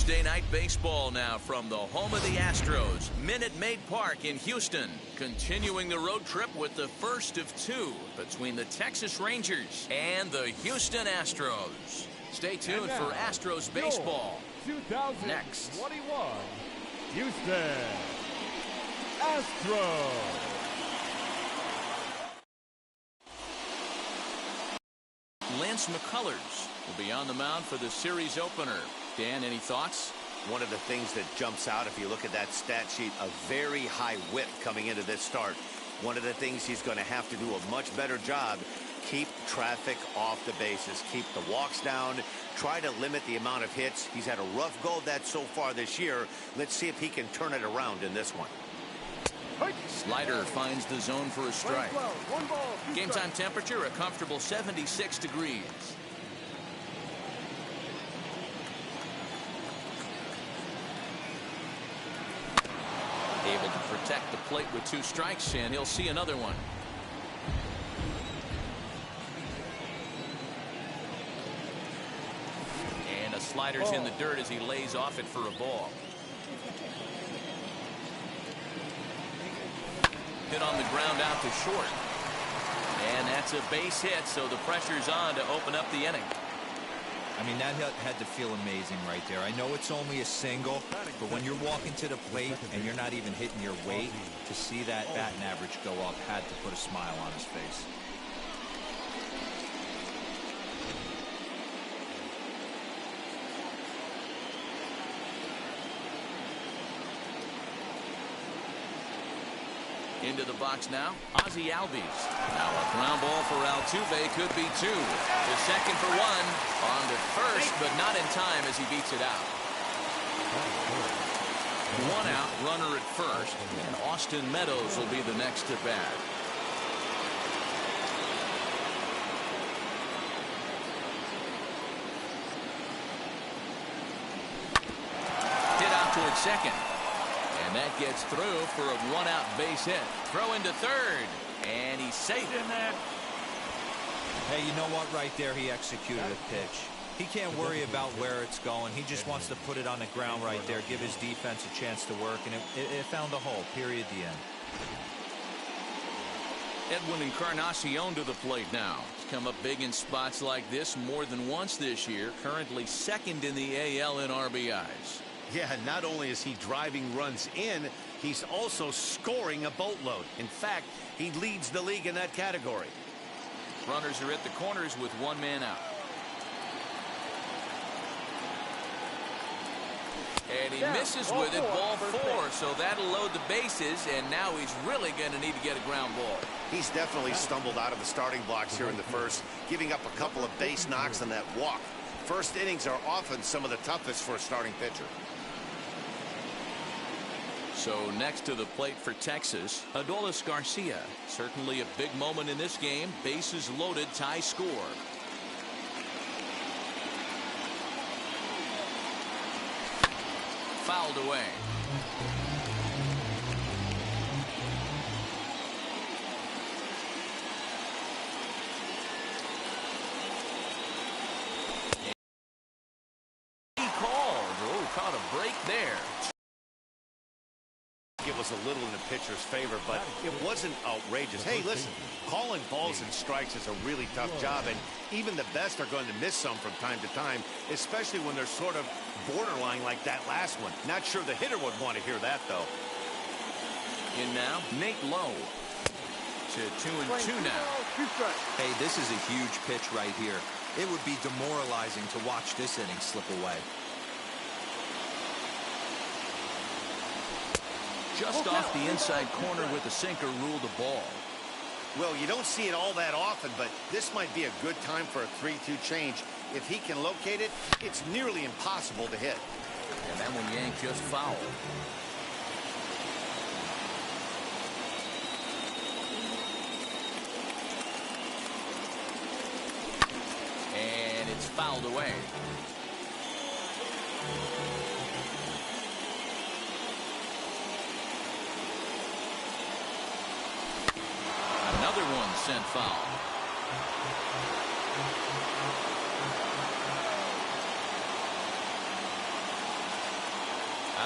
Thursday night baseball now from the home of the Astros, Minute Maid Park in Houston. Continuing the road trip with the first of two between the Texas Rangers and the Houston Astros. Stay tuned for Astros baseball. 2021 next. Houston Astros. Lance McCullers will be on the mound for the series opener. Dan, any thoughts? One of the things that jumps out if you look at that stat sheet, a very high whip coming into this start. One of the things he's going to have to do a much better job, keep traffic off the bases, keep the walks down, try to limit the amount of hits. He's had a rough go of that so far this year. Let's see if he can turn it around in this one. Slider finds the zone for a strike. Game time temperature a comfortable 76 degrees. Able to protect the plate with two strikes, and he'll see another one. And a slider's in the dirt as he lays off it for a ball. Hit on the ground out to short. And that's a base hit, so the pressure's on to open up the inning. I mean, that had to feel amazing right there. I know it's only a single, but when you're walking to the plate and you're not even hitting your weight, to see that batting average go up had to put a smile on his face. Into the box now, Ozzie Albies. Now a ground ball for Altuve, could be two. To second for one, on to first, but not in time as he beats it out. One out, runner at first, and Austin Meadows will be the next at bat. Hit out towards second. And that gets through for a one-out base hit. Throw into third, and he's safe in there. Hey, you know what? Right there, he executed a pitch. He can't worry about where it's going. He just wants to put it on the ground right there, give his defense a chance to work, and it found a hole. Period. The end. Edwin Encarnacion to the plate now. He's come up big in spots like this more than once this year. Currently second in the AL in RBIs. Yeah, not only is he driving runs in, he's also scoring a boatload. In fact, he leads the league in that category. Runners are at the corners with one man out. And he misses with it, ball four, so that'll load the bases, and now he's really going to need to get a ground ball. He's definitely stumbled out of the starting blocks here in the first, giving up a couple of base knocks on that walk. First innings are often some of the toughest for a starting pitcher. So next to the plate for Texas, Adolis Garcia. Certainly a big moment in this game. Bases loaded, tie score. Fouled away. He called. Oh, caught a break there. It was a little in the pitcher's favor, but it wasn't outrageous. Hey, listen, calling balls and strikes is a really tough job, and even the best are going to miss some from time to time, especially when they're sort of borderline like that last one. Not sure the hitter would want to hear that, though. In now, Nate Lowe. To 2-2 now. Hey, this is a huge pitch right here. It would be demoralizing to watch this inning slip away. Just off the inside corner with the sinker ruled the ball. Well, you don't see it all that often, but this might be a good time for a 3-2 change. If he can locate it, it's nearly impossible to hit. And that one yanked just foul. And it's fouled away. Another one sent foul.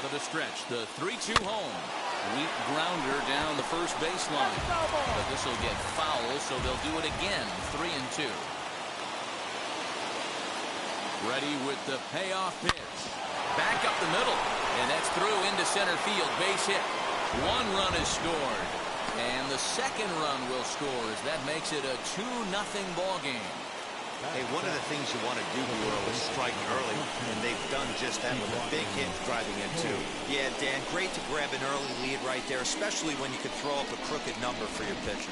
of the stretch. The 3-2 home. Weak grounder down the first baseline. But this will get foul, so they'll do it again. 3-2. Ready with the payoff pitch. Back up the middle. And that's through into center field. Base hit. One run is scored. And the second run will score as that makes it a 2-0 ball game. Hey, one of the things you want to do here is strike early, and they've done just that with a big hit driving in two. Yeah, Dan, great to grab an early lead right there, especially when you can throw up a crooked number for your pitcher.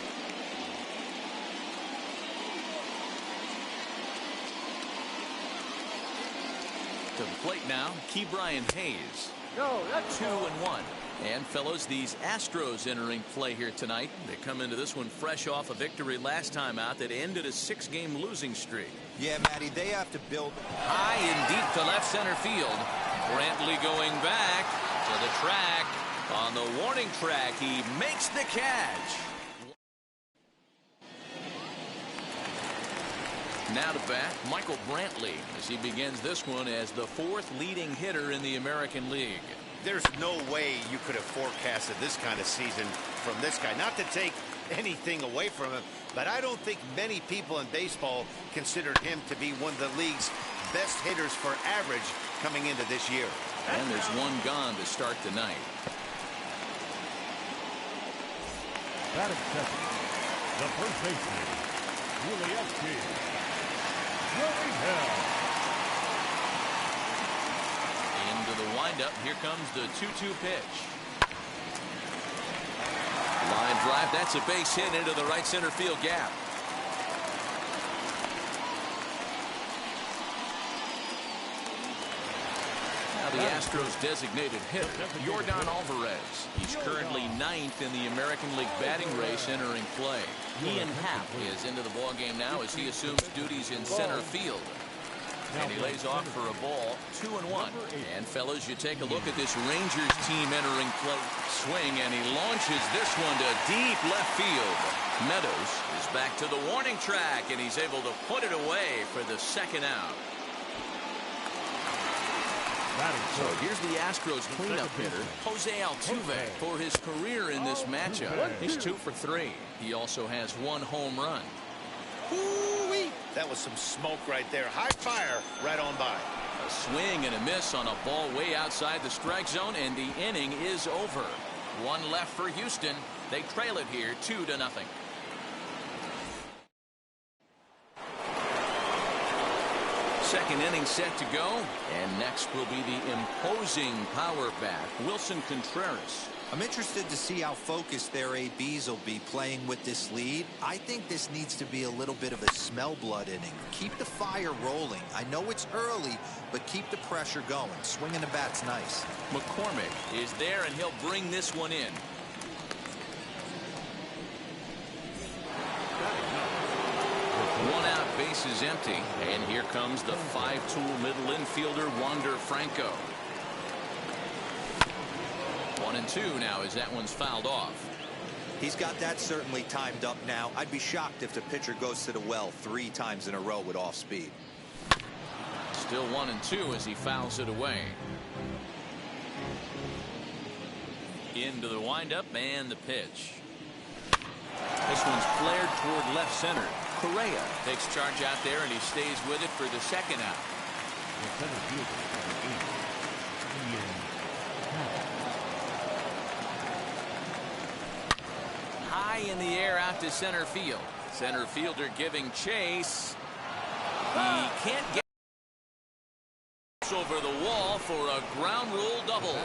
To the plate now, Ke'Bryan Hayes. 2-1. And fellows, these Astros entering play here tonight. They come into this one fresh off a victory last time out that ended a 6-game losing streak. Yeah, Matty, they have to build high and deep to left center field. Brantley going back to the track. On the warning track, he makes the catch. Now to bat, Michael Brantley as he begins this one as the 4th leading hitter in the American League. There's no way you could have forecasted this kind of season from this guy. Not to take anything away from him, but I don't think many people in baseball considered him to be one of the league's best hitters for average coming into this year. And there's one gone to start the night. Batting second, the first baseman, Willie Into the windup. Here comes the 2-2 pitch. Line drive. That's a base hit into the right center field gap. Now the Astros designated hitter, Yordan Alvarez. He's currently 9th in the American League batting race entering play. Ian Happ is into the ballgame now as he assumes duties in center field. And he lays off for a ball. 2-1. And fellas, you take a look at this Rangers team entering play. Swing, and he launches this one to deep left field. Meadows is back to the warning track, and he's able to put it away for the second out. So here's the Astros cleanup hitter, Jose Altuve, for his career in this matchup. He's 2 for 3. He also has 1 home run. Ooh-wee. That was some smoke right there. High fire right on by. A swing and a miss on a ball way outside the strike zone, and the inning is over. 1 left for Houston. They trail it here 2-0. Second inning set to go, and next will be the imposing power bat, Wilson Contreras. I'm interested to see how focused their ABs will be playing with this lead. I think this needs to be a little bit of a smell blood inning. Keep the fire rolling. I know it's early, but keep the pressure going. Swinging the bat's nice. McCormick is there, and he'll bring this one in. One out, base is empty, and here comes the 5-tool middle infielder Wander Franco. 1-2 now as that one's fouled off. He's got that certainly timed up now. I'd be shocked if the pitcher goes to the well 3 times in a row with off speed. Still 1-2 as he fouls it away. Into the windup and the pitch. This one's flared toward left center. Correa takes charge out there, and he stays with it for the second out. High in the air out to center field. Center fielder giving chase. He can't get over the wall for a ground rule double.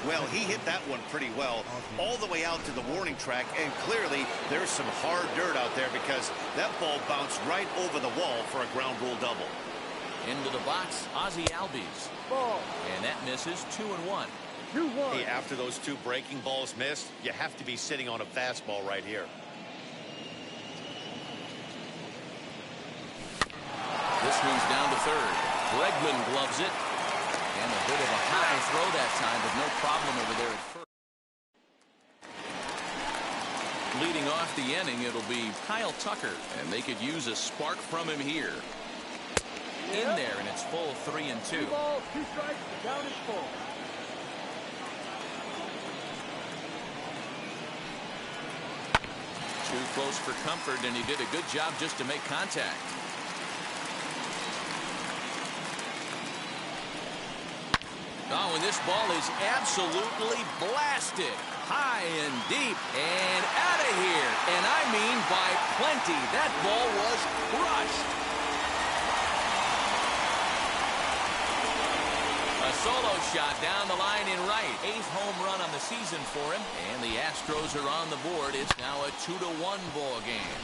Well, he hit that one pretty well all the way out to the warning track, and clearly there's some hard dirt out there because that ball bounced right over the wall for a ground rule double. Into the box, Ozzie Albies. And that misses. 2-1. Hey, after those 2 breaking balls missed, you have to be sitting on a fastball right here. This one's down to third. Bregman gloves it. And a bit of a high throw that time, but no problem over there at first. Leading off the inning, it'll be Kyle Tucker, and they could use a spark from him here. In there, and it's full 3-2. 2 balls, 2 strikes, down is full. Too close for comfort, and he did a good job just to make contact. Oh, and this ball is absolutely blasted. High and deep and out of here. And I mean by plenty. That ball was crushed. A solo shot down the line in right. 8th home run on the season for him. And the Astros are on the board. It's now a 2-1 ball game.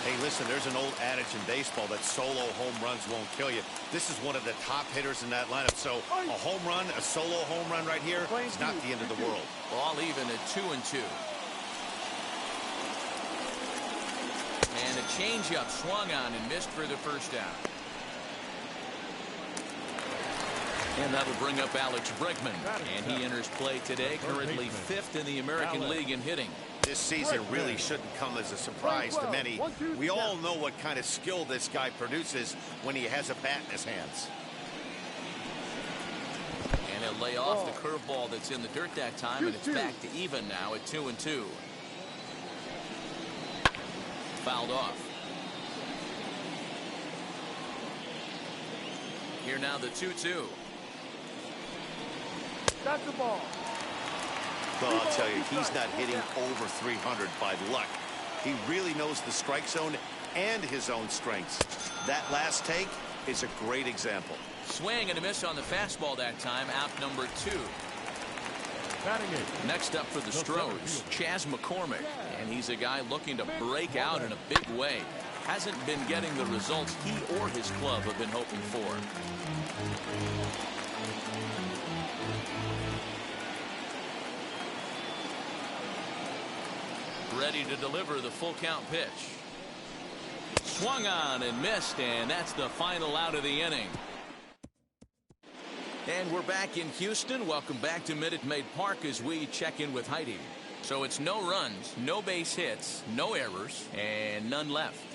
Hey, listen, there's an old adage in baseball that solo home runs won't kill you. This is one of the top hitters in that lineup. So a home run, a solo home run right here is not the end of the world. Ball even at 2-2. And a changeup swung on and missed for the first out. And that'll bring up Alex Bregman. And he enters play today, currently 5th in the American League in hitting. This season really shouldn't come as a surprise to many. We all know what kind of skill this guy produces when he has a bat in his hands. And he'll lay off the curveball that's in the dirt that time, and it's back to even now at 2-2. Fouled off. Here now the 2-2. That's the ball. Well, I'll tell you, he's not hitting over 300 by luck. He really knows the strike zone and his own strengths. That last take is a great example. Swing and a miss on the fastball that time, out number 2. Next up for the Stros, Chas McCormick. And he's a guy looking to break out in a big way. Hasn't been getting the results he or his club have been hoping for. Ready to deliver the full count pitch. Swung on and missed, and that's the final out of the inning. And we're back in Houston. Welcome back to Minute Maid Park as we check in with Heidi. So it's no runs, no base hits, no errors, and none left.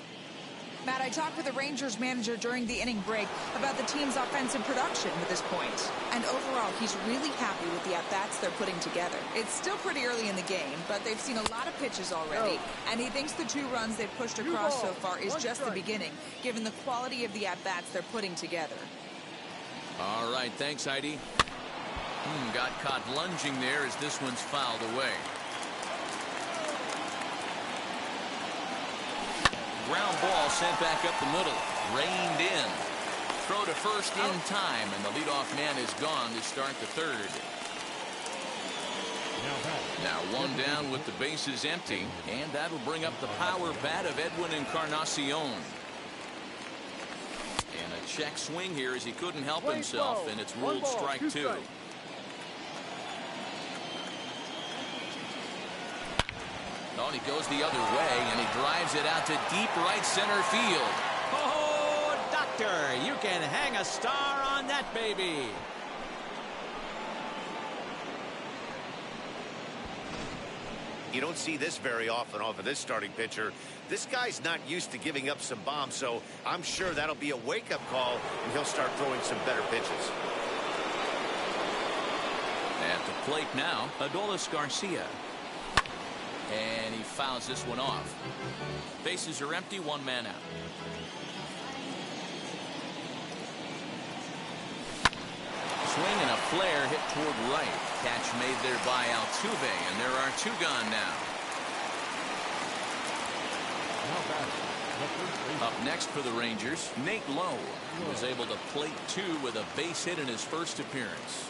Matt, I talked with the Rangers manager during the inning break about the team's offensive production at this point. And overall, he's really happy with the at-bats they're putting together. It's still pretty early in the game, but they've seen a lot of pitches already. And he thinks the 2 runs they've pushed across so far is just the beginning, given the quality of the at-bats they're putting together. All right, thanks, Heidi. Got caught lunging there as this one's fouled away. Ground ball sent back up the middle. Reined in. Throw to first in time, and the leadoff man is gone to start the 3rd. Now 1 down with the bases empty, and that'll bring up the power bat of Edwin Encarnacion. And a check swing here as he couldn't help himself, and it's ruled strike 2. Oh, and he goes the other way, and he drives it out to deep right center field. Oh, doctor, you can hang a star on that baby. You don't see this very often off of this starting pitcher. This guy's not used to giving up some bombs, so I'm sure that'll be a wake-up call, and he'll start throwing some better pitches. At the plate now, Adolis Garcia. And he fouls this one off. Bases are empty, 1 man out. Swing and a flare hit toward right. Catch made there by Altuve, and there are 2 gone now. Up next for the Rangers, Nate Lowe. He was able to plate 2 with a base hit in his first appearance.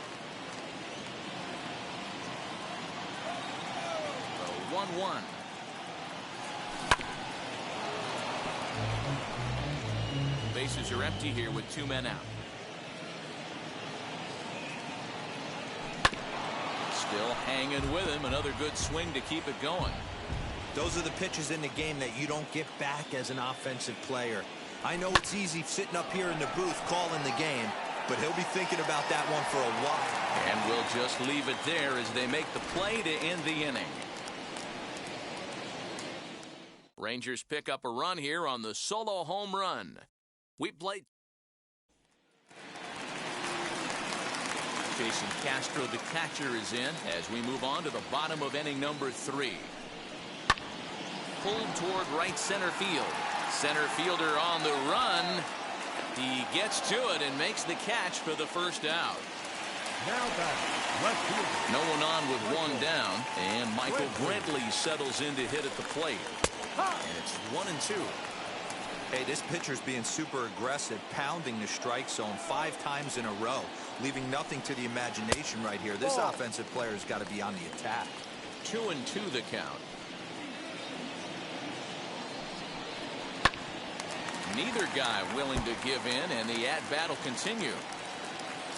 1-1. Bases are empty here with 2 men out. Still hanging with him. Another good swing to keep it going. Those are the pitches in the game that you don't get back as an offensive player. I know it's easy sitting up here in the booth calling the game, but he'll be thinking about that one for a while. And we'll just leave it there as they make the play to end the inning. Rangers pick up a run here on the solo home run. We played. Jason Castro, the catcher, is in as we move on to the bottom of inning number 3. pulled toward right center field. Center fielder on the run. He gets to it and makes the catch for the first out. Now back, left fielder. No one on with one down, and Michael Brantley settles in to hit at the plate. And it's 1-2. Hey, this pitcher's being super aggressive, pounding the strike zone 5 times in a row, leaving nothing to the imagination right here. This offensive player's got to be on the attack. 2-2 the count. Neither guy willing to give in, and the at-bat will continue.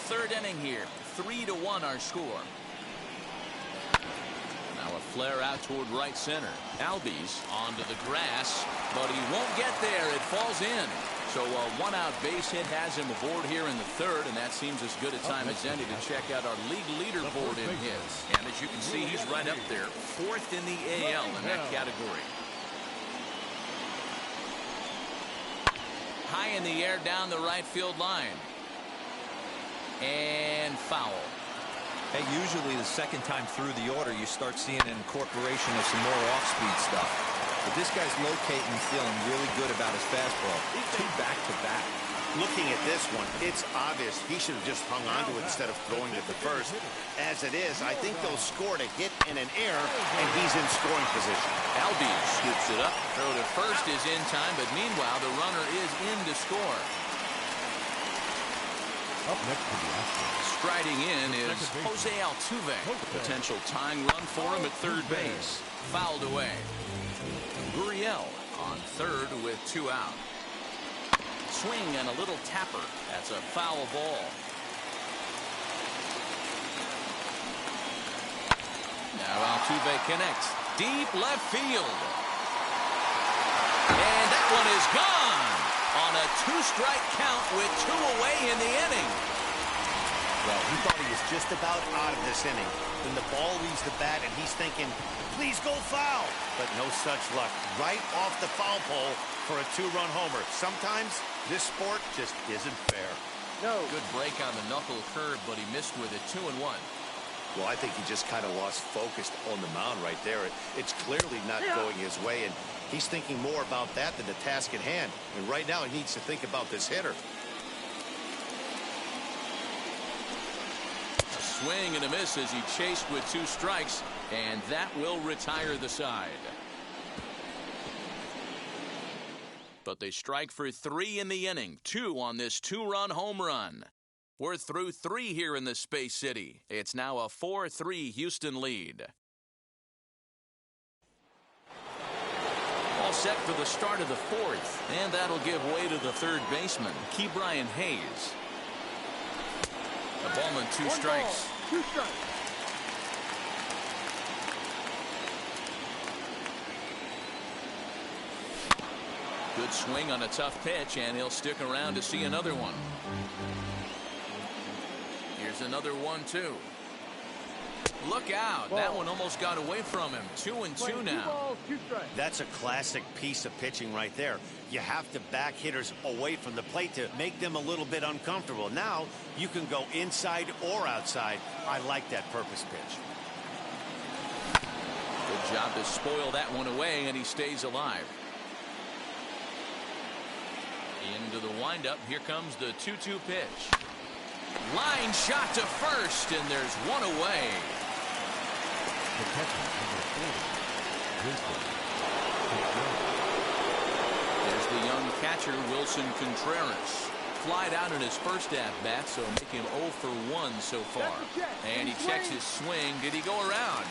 Third inning here. 3-1 our score. Now a flare out toward right center. Albies onto the grass, but he won't get there. It falls in. So a one-out base hit has him aboard here in the third, and that seems as good a time as any to check out our league leaderboard in hits. And as you can see, he's right up there, 4th in the AL in that category. High in the air down the right field line. And foul. Hey, usually the second time through the order, you start seeing an incorporation of some more off-speed stuff. But this guy's locating and feeling really good about his fastball. 2 back-to-back. Looking at this one, it's obvious he should have just hung on to it instead of throwing it to first. As it is, I think they'll score a hit and an error, and he's in scoring position. Albies scoops it up. Throw to first is in time, but meanwhile, the runner is in to score. Up next to the Astros. Striding in is Jose Altuve. Potential tying run for him at third base. Fouled away. Gurriel on third with 2 out. Swing and a little tapper. That's a foul ball. Now Altuve connects. Deep left field. And that one is gone on a 2-strike count with 2 away in the inning. Well, he thought he was just about out of this inning. Then the ball leaves the bat, and he's thinking, please go foul. But no such luck. Right off the foul pole for a 2-run homer. Sometimes this sport just isn't fair. No. Good break on the knuckle curve, but he missed with it. 2-1. Well, I think he just kind of lost focus on the mound right there. It's clearly not going his way, and he's thinking more about that than the task at hand. And right now, he needs to think about this hitter. A swing and a miss as he chased with 2 strikes, and that will retire the side. But they strike for 3 in the inning, 2 on this 2-run home run. We're through 3 here in the Space City. It's now a 4-3 Houston lead. All set for the start of the 4th, and that'll give way to the third baseman, Ke'Bryan Hayes. A ball and 2 strikes. 2 strikes. Good swing on a tough pitch, and he'll stick around to see another one. Here's another 1-2. Look out. That one almost got away from him. 2-2 now. That's a classic piece of pitching right there. You have to back hitters away from the plate to make them a little bit uncomfortable. Now you can go inside or outside. I like that purpose pitch. Good job to spoil that one away, and he stays alive. Into the windup. Here comes the 2-2 pitch. Line shot to first, and there's one away. There's the young catcher, Wilson Contreras. Flied out in his first at-bat, so make him 0 for 1 so far. And he checks his swing. Did he go around?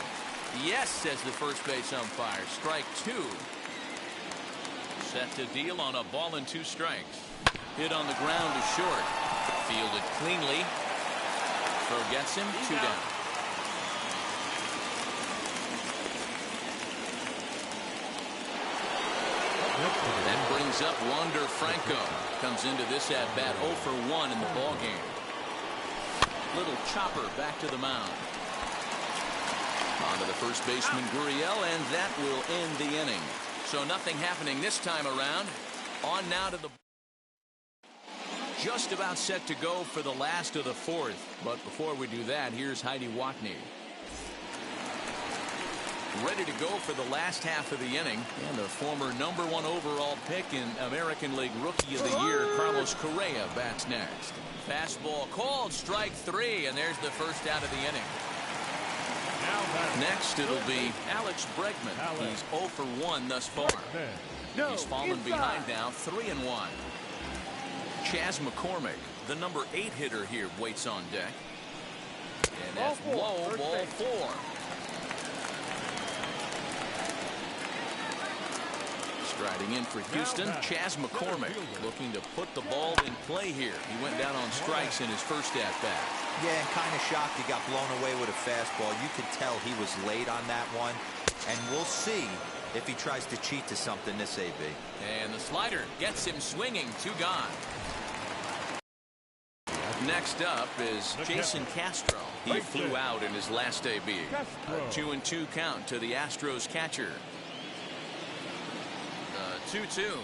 Yes, says the first base umpire. Strike 2. Set to deal on a ball and 2 strikes. Hit on the ground to short. Fielded cleanly. Throw gets him. 2 down. That brings up Wander Franco. Comes into this at-bat 0 for 1 in the ballgame. Little chopper back to the mound. On to the first baseman, Gurriel, and that will end the inning. So nothing happening this time around. On now to the... Just about set to go for the last of the 4th. But before we do that, here's Heidi Watney. ready to go for the last half of the inning. And the former #1 overall pick in American League Rookie of the Year, Carlos Correa, bats next. Fastball called, strike 3, and there's the first out of the inning. Next, it'll be Alex Bregman. He's 0 for 1 thus far. He's fallen behind now, 3-1. Chas McCormick, the #8 hitter here, waits on deck. And that's low, ball 4. Striding in for Houston, Chas McCormick, looking to put the ball in play here. He went down on strikes in his first at-bat. Yeah, and kind of shocked he got blown away with a fastball. You could tell he was late on that one. And we'll see if he tries to cheat to something this AB. And the slider gets him swinging, 2 gone. Next up is Jason Castro. He flew out in his last AB. A 2-2 count to the Astros catcher. 2-2.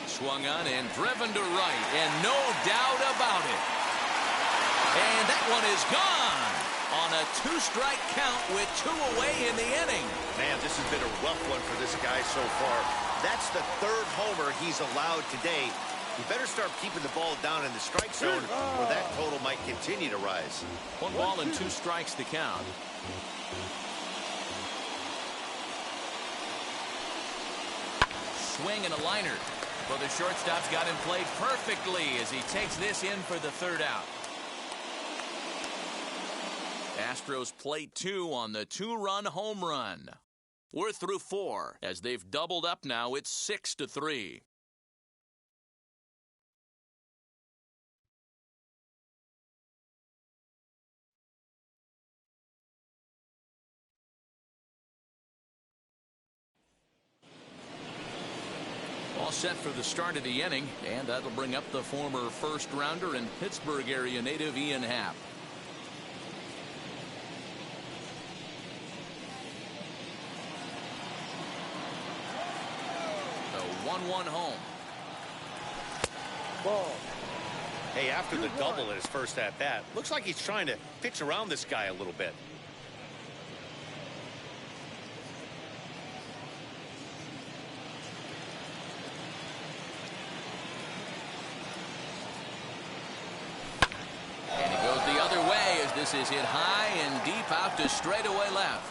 Swung on and driven to right, and no doubt about it. And that one is gone on a 2-strike count with 2 away in the inning. Man, this has been a rough one for this guy so far. That's the 3rd homer he's allowed today. You better start keeping the ball down in the strike zone, or that total might continue to rise. 1 ball and 2 strikes to count. Swing and a liner. Well, the shortstop's got him played perfectly as he takes this in for the 3rd out. Astros play 2 on the 2-run home run. We're through 4 as they've doubled up now. It's 6-3. All set for the start of the inning, and that'll bring up the former first-rounder and Pittsburgh area native Ian Happ. The 1-1 home. Ball. Hey, after the double in his first at-bat, looks like he's trying to pitch around this guy a little bit. This is hit high and deep out to straightaway left.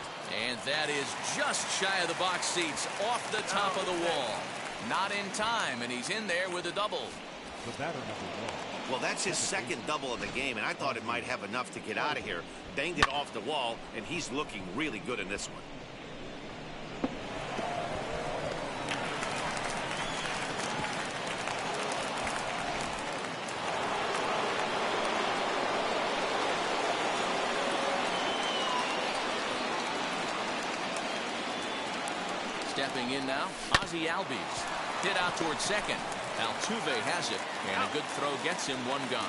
And that is just shy of the box seats, off the top of the wall. Not in time, and he's in there with a double. Well, that's his 2nd double of the game, and I thought it might have enough to get out of here. Banged it off the wall, and he's looking really good in this one. Stepping in now, Ozzie Albies. Hit out towards second. Altuve has it, and a good throw gets him 1 gone.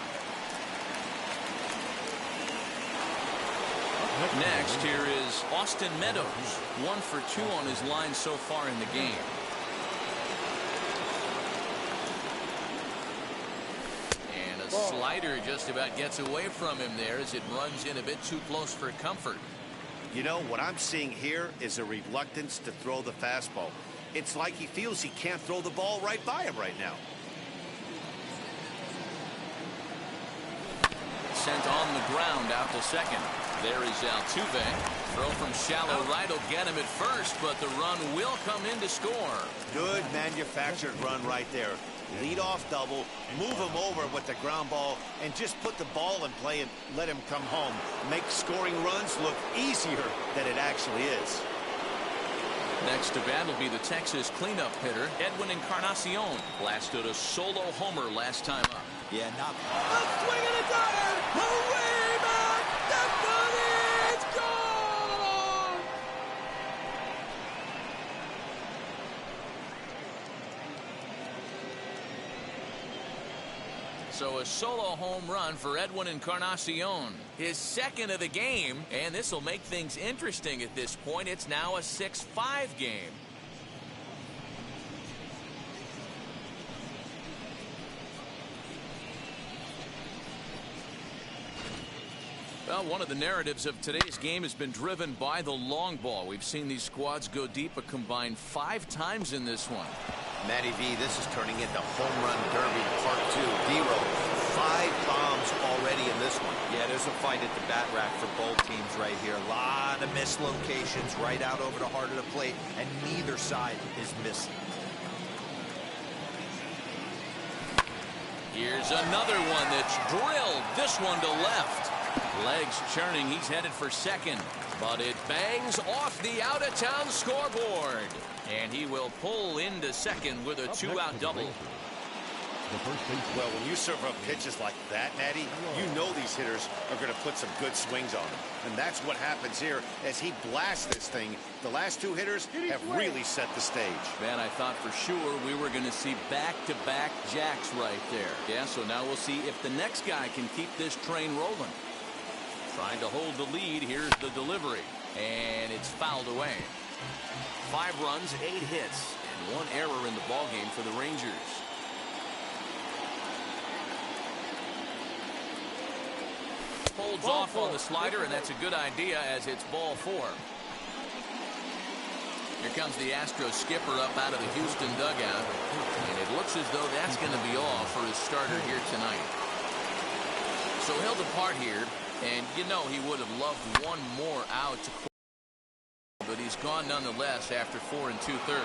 Next, here is Austin Meadows. 1 for 2 on his line so far in the game. And a slider just about gets away from him there as it runs in a bit too close for comfort. You know, what I'm seeing here is a reluctance to throw the fastball. It's like he feels he can't throw the ball right by him right now. Sent on the ground out to second. There is Altuve. Throw from shallow right will get him at first, but the run will come in to score. Good manufactured run right there. Lead off double, move him over with the ground ball, and just put the ball in play and let him come home. Make scoring runs look easier than it actually is. Next to bat will be the Texas cleanup hitter, Edwin Encarnacion. Blasted a solo homer last time up. Yeah, not... A swing and a dive! Away back! That's not it! It's gone! So a solo home run for Edwin Encarnacion. His 2nd of the game, and this will make things interesting at this point. It's now a 6-5 game. Well, one of the narratives of today's game has been driven by the long ball. We've seen these squads go deep a combined 5 times in this one. Matty V, this is turning into home run derby part 2. D-Roll, 5 bombs already in this one. Yeah, there's a fight at the bat rack for both teams right here. A lot of missed locations right out over the heart of the plate, and neither side is missing. Here's another one that's drilled. This one to left. Legs churning. He's headed for second. But it bangs off the out-of-town scoreboard. And he will pull into second with a 2-out double. Well, when you serve up pitches like that, Natty, you know these hitters are going to put some good swings on them. And that's what happens here as he blasts this thing. The last 2 hitters have really set the stage. Man, I thought for sure we were going to see back-to-back jacks right there. Yeah, so now we'll see if the next guy can keep this train rolling. Trying to hold the lead. Here's the delivery. And it's fouled away. 5 runs, 8 hits, and 1 error in the ballgame for the Rangers. Holds off on the slider, and that's a good idea as it's ball 4. Here comes the Astros skipper up out of the Houston dugout, and it looks as though that's going to be all for his starter here tonight. So he'll depart here, and you know he would have loved 1 more out to quit, but he's gone nonetheless after 4 2/3.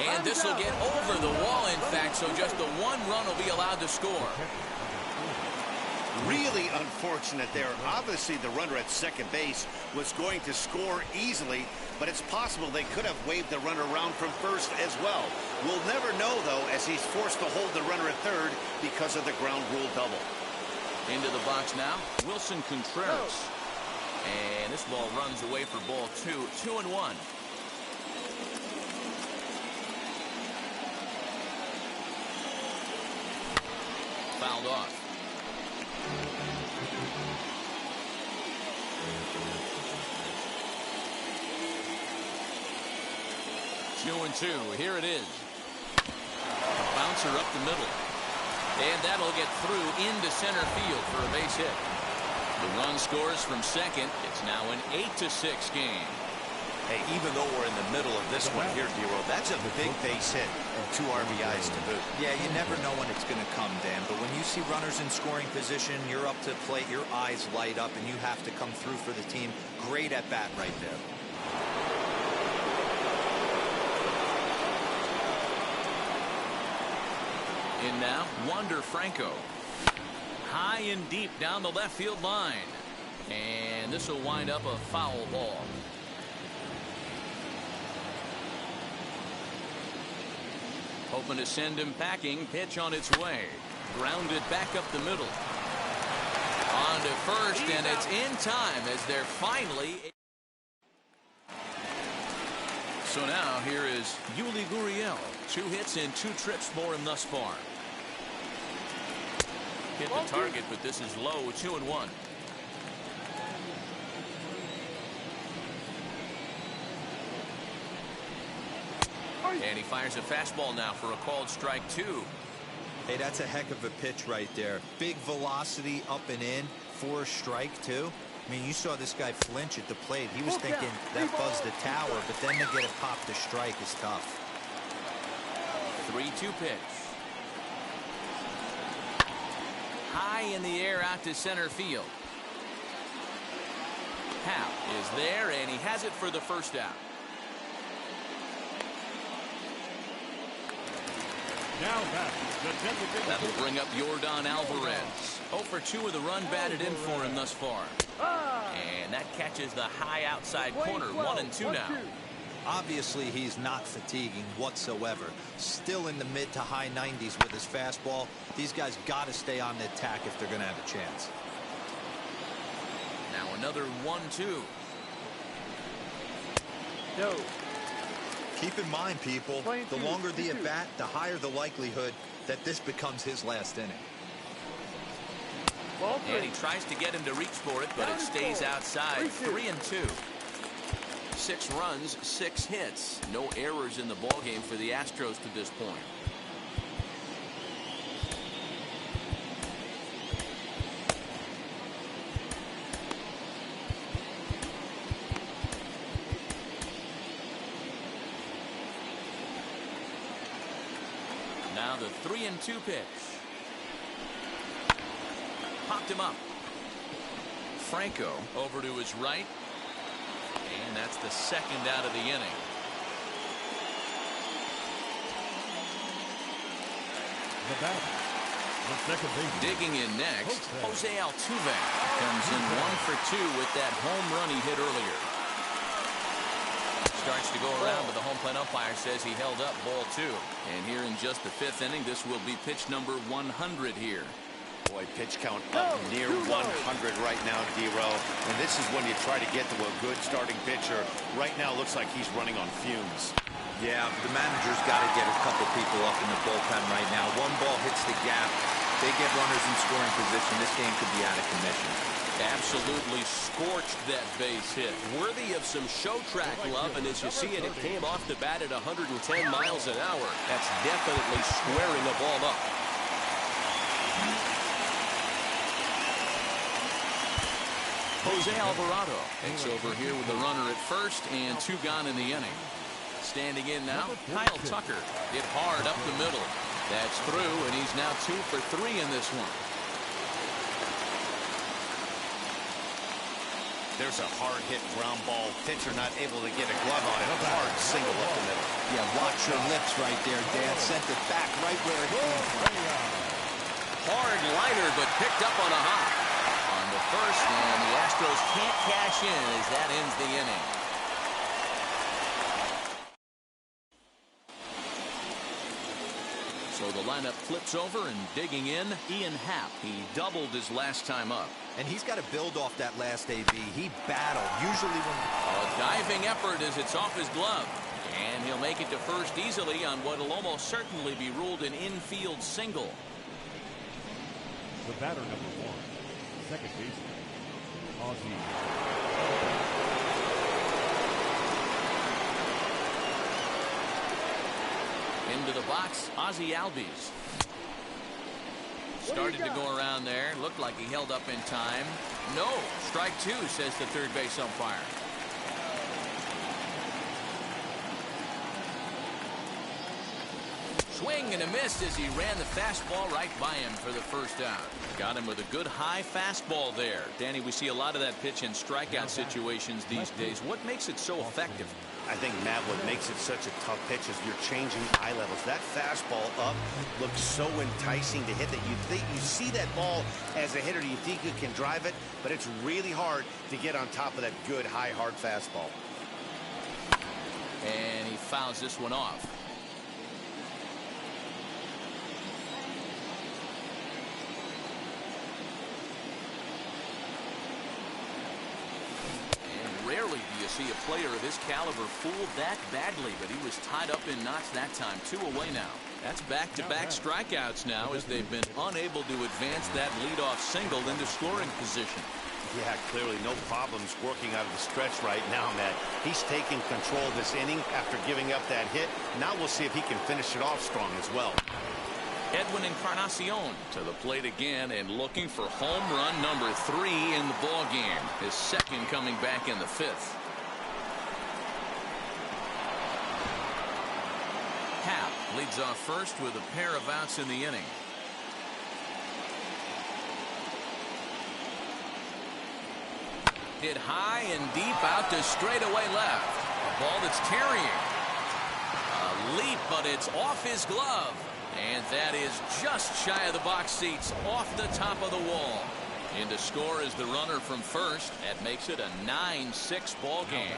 And this will get over the wall, in fact, so just the 1 run will be allowed to score. Really unfortunate there. Obviously, the runner at second base was going to score easily, but it's possible they could have waved the runner around from first as well. We'll never know, though, as he's forced to hold the runner at third because of the ground rule double. Into the box now, Wilson Contreras. And this ball runs away for ball 2, 2-1. Fouled off. Two and 2. Here it is. Bouncer up the middle. And that'll get through into center field for a base hit. The run scores from second. It's now an 8-6 game. Hey, even though we're in the middle of this one here, D-Roll, that's a big base hit and 2 RBIs to boot. Yeah, you never know when it's going to come, Dan. But when you see runners in scoring position, you're up to the plate, your eyes light up, and you have to come through for the team. Great at bat right there. In now, Wander Franco. High and deep down the left field line. And this will wind up a foul ball. Hoping to send him packing. Pitch on its way. Grounded back up the middle. On to first, and it's in time as they're finally. So now here is Yuli Gurriel. 2 hits and 2 trips for him thus far. Hit the target, but this is low. 2-1. And he fires a fastball now for a called strike 2. Hey, that's a heck of a pitch right there. Big velocity up and in for a strike, too. I mean, you saw this guy flinch at the plate. He was thinking that buzzed the tower, but then to get it popped to strike is tough. 3-2 pitch. High in the air out to center field. Hap is there, and he has it for the first out. Now back, the designated. That'll bring up Yordan Alvarez. 0 for 2 with a run batted in for him thus far. And that catches the high outside corner. 1-2 now. Obviously, he's not fatiguing whatsoever. Still in the mid to high 90s with his fastball. These guys got to stay on the attack if they're going to have a chance. Now another 1-2. No. Keep in mind, people, the longer the at-bat, the higher the likelihood that this becomes his last inning. And he tries to get him to reach for it, but it stays outside. 3-2. 6 runs, 6 hits. No errors in the ballgame for the Astros to this point. Now the 3-2 pitch. Popped him up. Franco over to his right. And that's the second out of the inning. The batter, the second baseman. Digging in next, Jose Altuve comes in 1 for 2 with that home run he hit earlier. Starts to go around, but the home plate umpire says he held up ball 2. And here in just the 5th inning, this will be pitch number 100 here. Boy, pitch count up near 100 right now, D-Row. And this is when you try to get to a good starting pitcher. Right now, it looks like he's running on fumes. Yeah, the manager's got to get a couple people up in the bullpen right now. One ball hits the gap. They get runners in scoring position. This game could be out of commission. Absolutely scorched that base hit. Worthy of some show track love, and as you see it, it came off the bat at 110 miles an hour. That's definitely squaring the ball up. Jose Alvarado takes over here with a runner at first and 2 gone in the inning. Standing in now, Kyle Tucker hit hard up the middle. That's through, and he's now 2 for 3 in this one. There's a hard-hit ground ball. Pitcher not able to get a glove on it. Hard single up the middle. Yeah, watch your lips right there, Dan. Sent it back right where it came from. Hard liner, but picked up on a hop. On the first, and the Astros can't cash in as that ends the inning. So the lineup flips over, and digging in, Ian Happ. He doubled his last time up. And he's got to build off that last AB. He battled. Usually when... A diving effort as it's off his glove. And he'll make it to first easily on what will almost certainly be ruled an infield single. The batter number 1, second baseman, Ozzie. Into the box, Ozzie Albies. Started to go around there. Looked like he held up in time. No, strike 2, says the third base umpire. Swing and a miss as he ran the fastball right by him for the first out. Got him with a good high fastball there. Danny, we see a lot of that pitch in strikeout situations these days. What makes it so effective? I think, Matt, what makes it such a tough pitch is you're changing eye levels. That fastball up looks so enticing to hit that you think you see that ball as a hitter, you think you can drive it, but it's really hard to get on top of that good high hard fastball. And he fouls this one off. Rarely do you see a player of his caliber fooled that badly, but he was tied up in knots that time. 2 away now. That's back-to-back strikeouts now as they've been unable to advance that leadoff single into scoring position. Yeah, clearly no problems working out of the stretch right now, Matt. He's taking control of this inning after giving up that hit. Now we'll see if he can finish it off strong as well. Edwin Encarnacion to the plate again and looking for home run number 3 in the ball game. His second coming back in the 5th. Happ leads off first with a pair of outs in the inning. Hit high and deep out to straightaway left. A ball that's carrying. A leap, but it's off his glove. And that is just shy of the box seats, off the top of the wall. In to score is the runner from first. That makes it a 9-6 ball game.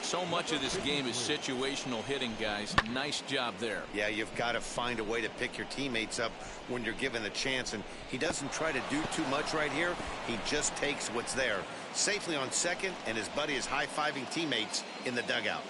So much of this game is situational hitting, guys. Nice job there. Yeah, you've got to find a way to pick your teammates up when you're given the chance. And he doesn't try to do too much right here. He just takes what's there. Safely on second, and his buddy is high-fiving teammates in the dugout.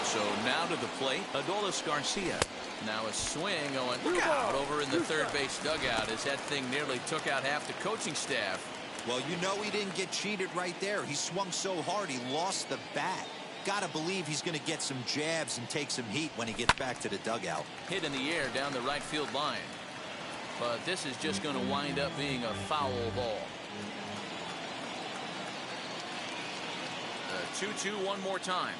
So now to the plate, Adolis Garcia. Now a swing going out over in the third base dugout as that thing nearly took out half the coaching staff. Well, you know he didn't get cheated right there. He swung so hard he lost the bat. Gotta believe he's going to get some jabs and take some heat when he gets back to the dugout. Hit in the air down the right field line. But this is just going to wind up being a foul ball. 2-2 one more time.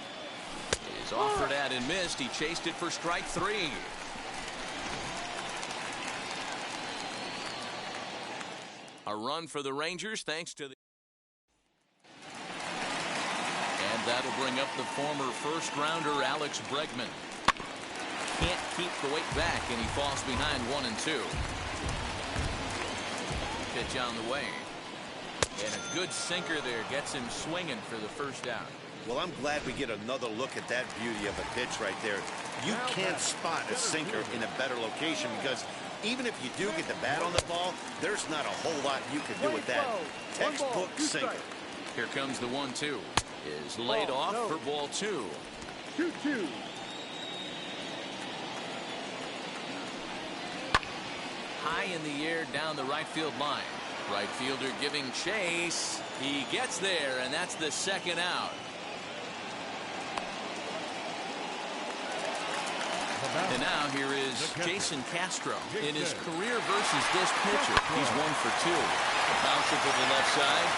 Is offered at and missed. He chased it for strike 3. A run for the Rangers thanks to the... And that'll bring up the former first-rounder Alex Bregman. Can't keep the weight back, and he falls behind 1-2. Pitch on the way. And a good sinker there gets him swinging for the first out. Well, I'm glad we get another look at that beauty of a pitch right there. You can't spot a sinker in a better location because even if you do get the bat on the ball, there's not a whole lot you can do with that. Textbook sinker. Here comes the 1-2. Is laid off for ball 2. 2-2. High in the air down the right field line. Right fielder giving chase. He gets there, and that's the second out. And now here is Jason Castro in his career versus this pitcher. He's 1 for 2. Bounce it to the left side.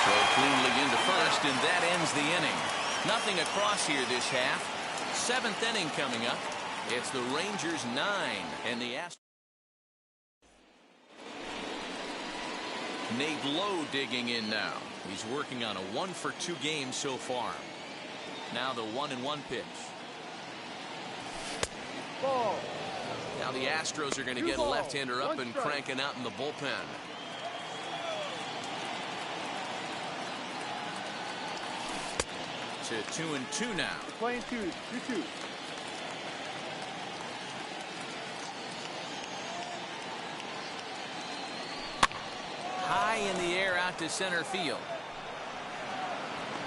So cleanly into first, and that ends the inning. Nothing across here this half. 7th inning coming up. It's the Rangers 9 and the Astros. Nate Lowe digging in now. He's working on a 1 for 2 game so far. Now the 1-1 pitch. Ball. Now the Astros are going to get a left-hander up and cranking out in the bullpen. To 2-2 now. Playing 2-2. High in the air out to center field.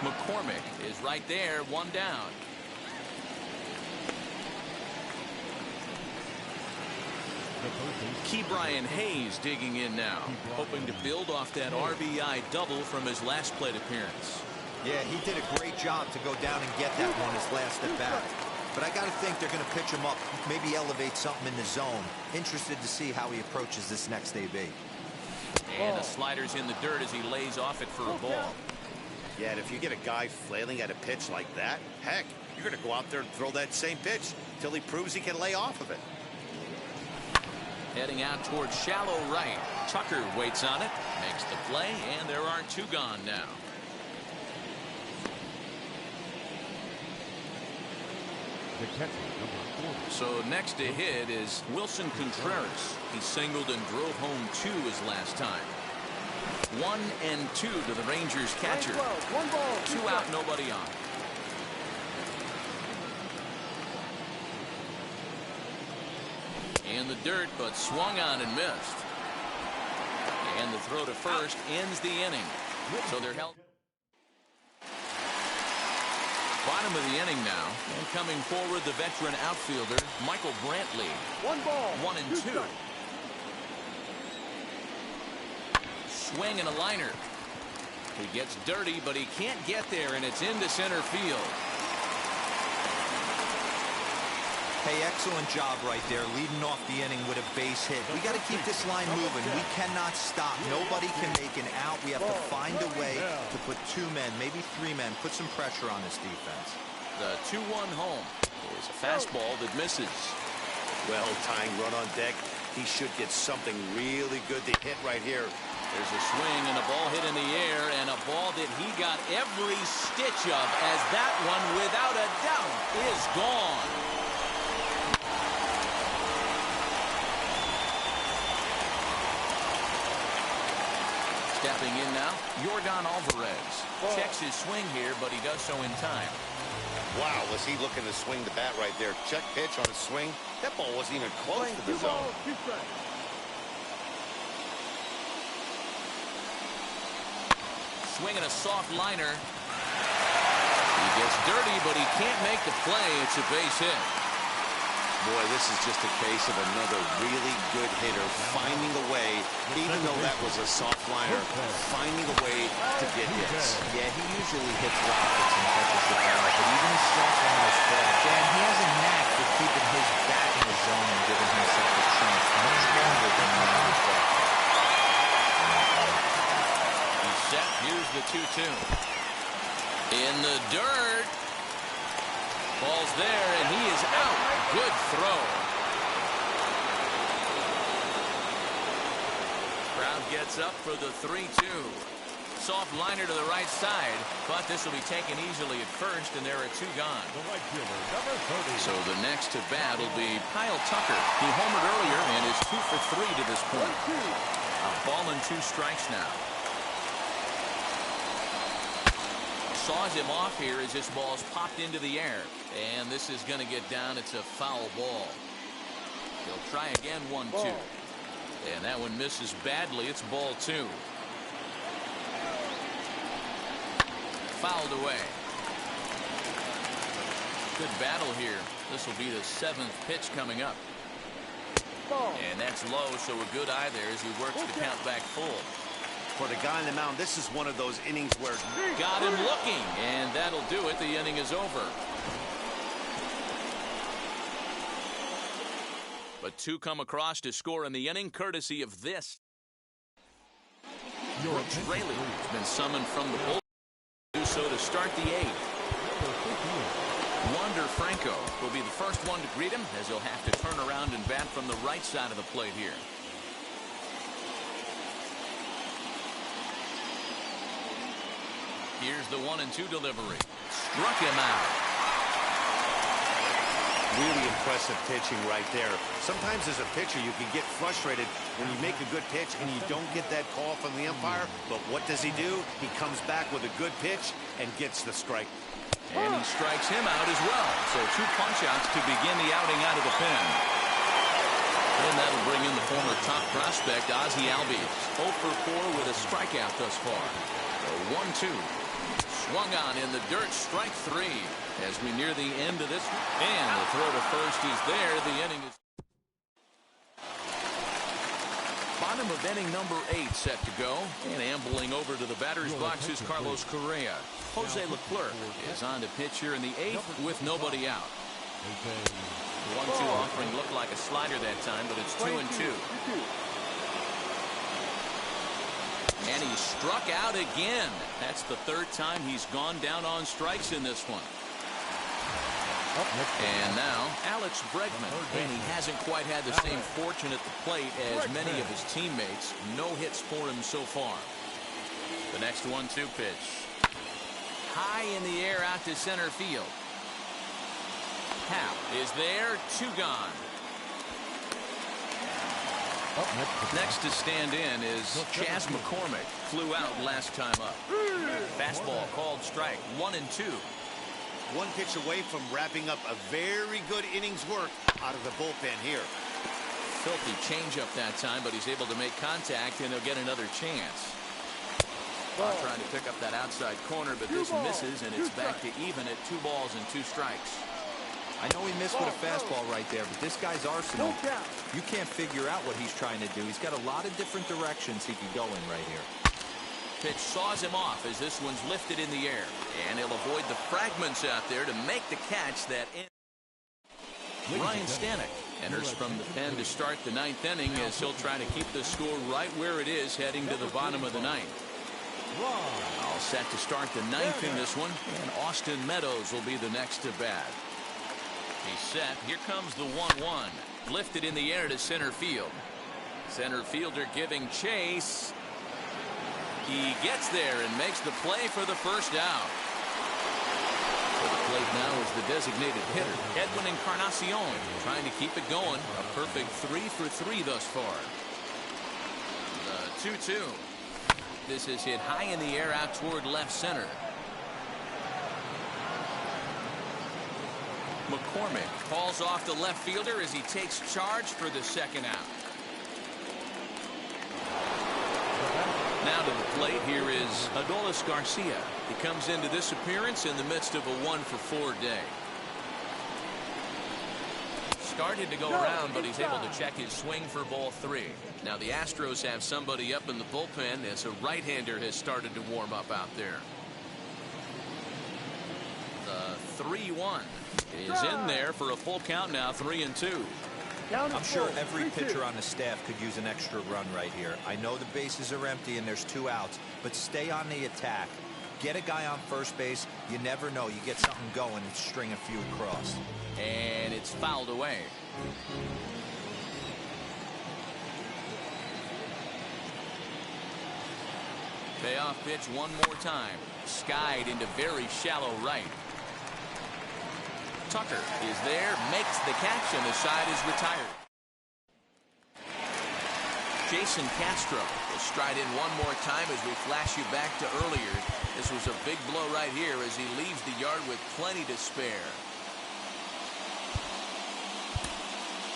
McCormick is right there, 1 down. Ke'Bryan Hayes digging in now, hoping to build off that RBI double from his last plate appearance. Yeah, he did a great job to go down and get that one his last at bat. But I got to think they're going to pitch him up, maybe elevate something in the zone. Interested to see how he approaches this next AB. And the slider's in the dirt as he lays off it for a ball. Yeah, and if you get a guy flailing at a pitch like that, heck, you're going to go out there and throw that same pitch till he proves he can lay off of it. Heading out towards shallow right. Tucker waits on it, makes the play, and there are 2 gone now. The catcher, number 4. So next to hit is Wilson Contreras. He singled and drove home 2 his last time. 1-2 to the Rangers catcher. 1 ball, 2 out, nobody on. In the dirt, but swung on and missed. And the throw to first ends the inning. So they're held. Bottom of the inning now, and coming forward, the veteran outfielder, Michael Brantley. 1 ball, 1-2. Swing and a liner. He gets dirty, but he can't get there, and it's into center field. Hey, excellent job right there, leading off the inning with a base hit. We got to keep this line moving. We cannot stop. Nobody can make an out. We have to find a way to put 2 men, maybe 3 men, put some pressure on this defense. The 2-1 home is a fastball that misses. Well, tying run on deck. He should get something really good to hit right here. There's a swing and a ball hit in the air, and a ball that he got every stitch of, as that one, without a doubt, is gone. Stepping in now, Yordan Alvarez. Checks his swing here, but he does so in time. Wow, was he looking to swing the bat right there? Check pitch on a swing. That ball wasn't even close to the zone. Swinging a soft liner. He gets dirty, but he can't make the play. It's a base hit. Boy, this is just a case of another really good hitter finding a way, even though that was a soft liner, finding a way to get hits. Yeah, he usually hits rockets and catches the ball, but even his soft liners fall. Dan, he has a knack for keeping his bat in the zone and giving himself a chance much longer than the average ball. He's set. Here's the 2-2. In the dirt. Ball's there, and he is out. Good throw. Crowd gets up for the 3-2. Soft liner to the right side, but this will be taken easily at first, and there are 2 gone. The right fielder, number 30. So the next to bat will be Kyle Tucker. He homered earlier and is 2 for 3 to this point. A ball and 2 strikes now. Saws him off here as this ball's popped into the air. And this is going to get down. It's a foul ball. He'll try again, 1-2. And that one misses badly. It's ball 2. Fouled away. Good battle here. This will be the 7th pitch coming up. And that's low, so a good eye there as he works the count back full. For the guy on the mound, this is one of those innings where got him looking, and that'll do it. The inning is over. But 2 come across to score in the inning, courtesy of this. Brooks Raley has been summoned from the bullpen. Do so to start the 8th. Wander Franco will be the first one to greet him, as he'll have to turn around and bat from the right side of the plate here. Here's the 1-2 delivery. Struck him out. Really impressive pitching right there. Sometimes as a pitcher you can get frustrated when you make a good pitch and you don't get that call from the umpire. But what does he do? He comes back with a good pitch and gets the strike. And he strikes him out as well. So 2 punch-outs to begin the outing out of the pen. And that'll bring in the former top prospect, Ozzie Albies. 0 for 4 with a strikeout thus far. The 1-2. Swung on in the dirt, strike 3 as we near the end of this. And the throw to first is there. The inning is bottom of inning number 8 set to go. And ambling over to the batter's box is Carlos Correa. Jose Leclerc is on to pitch here in the 8th with nobody out. 1-2 offering looked like a slider that time, but it's 2-2. And he struck out again. That's the 3rd time he's gone down on strikes in this one. And now Alex Bregman. And he hasn't quite had the same fortune at the plate as many of his teammates. No hits for him so far. The next 1-2 pitch. High in the air out to center field. Hap is there. 2 gone. Next to stand in is Chas McCormick. Flew out last time up. Fastball called strike. 1-2. 1 pitch away from wrapping up a very good innings work out of the bullpen here. Filthy changeup that time, but he's able to make contact, and he'll get another chance. Trying to pick up that outside corner, but this misses, and it's back to even at 2 balls and 2 strikes. I know he missed with a fastball right there, but this guy's arsenal, you can't figure out what he's trying to do. He's got a lot of different directions he could go in right here. Pitch saws him off as this one's lifted in the air, and he'll avoid the fragments out there to make the catch that ends. Ryan Stanek enters from the pen to start the 9th inning as he'll try to keep the score right where it is heading to the bottom of the 9th. All set to start the 9th in this one, and Austin Meadows will be the next to bat. He's set. Here comes the 1-1. Lifted in the air to center field. Center fielder giving chase. He gets there and makes the play for the first out. For the plate now is the designated hitter, Edwin Encarnacion, trying to keep it going. A perfect 3 for 3 thus far. The 2-2. This is hit high in the air out toward left center. McCormick falls off the left fielder as he takes charge for the 2nd out. Now to the plate, here is Adolis Garcia. He comes into this appearance in the midst of a 1 for 4 day. Started to go around, but he's able to check his swing for ball 3. Now the Astros have somebody up in the bullpen as a right-hander has started to warm up out there. The 3-1 is in there for a full count now, 3-2. I'm sure every pitcher on the staff could use an extra run right here. I know the bases are empty and there's 2 outs, but stay on the attack. Get a guy on first base. You never know. You get something going and string a few across. And it's fouled away. Payoff pitch one more time. Skied into very shallow right. Tucker is there, makes the catch, and the side is retired. Jason Castro will stride in one more time as we flash you back to earlier. This was a big blow right here as he leaves the yard with plenty to spare.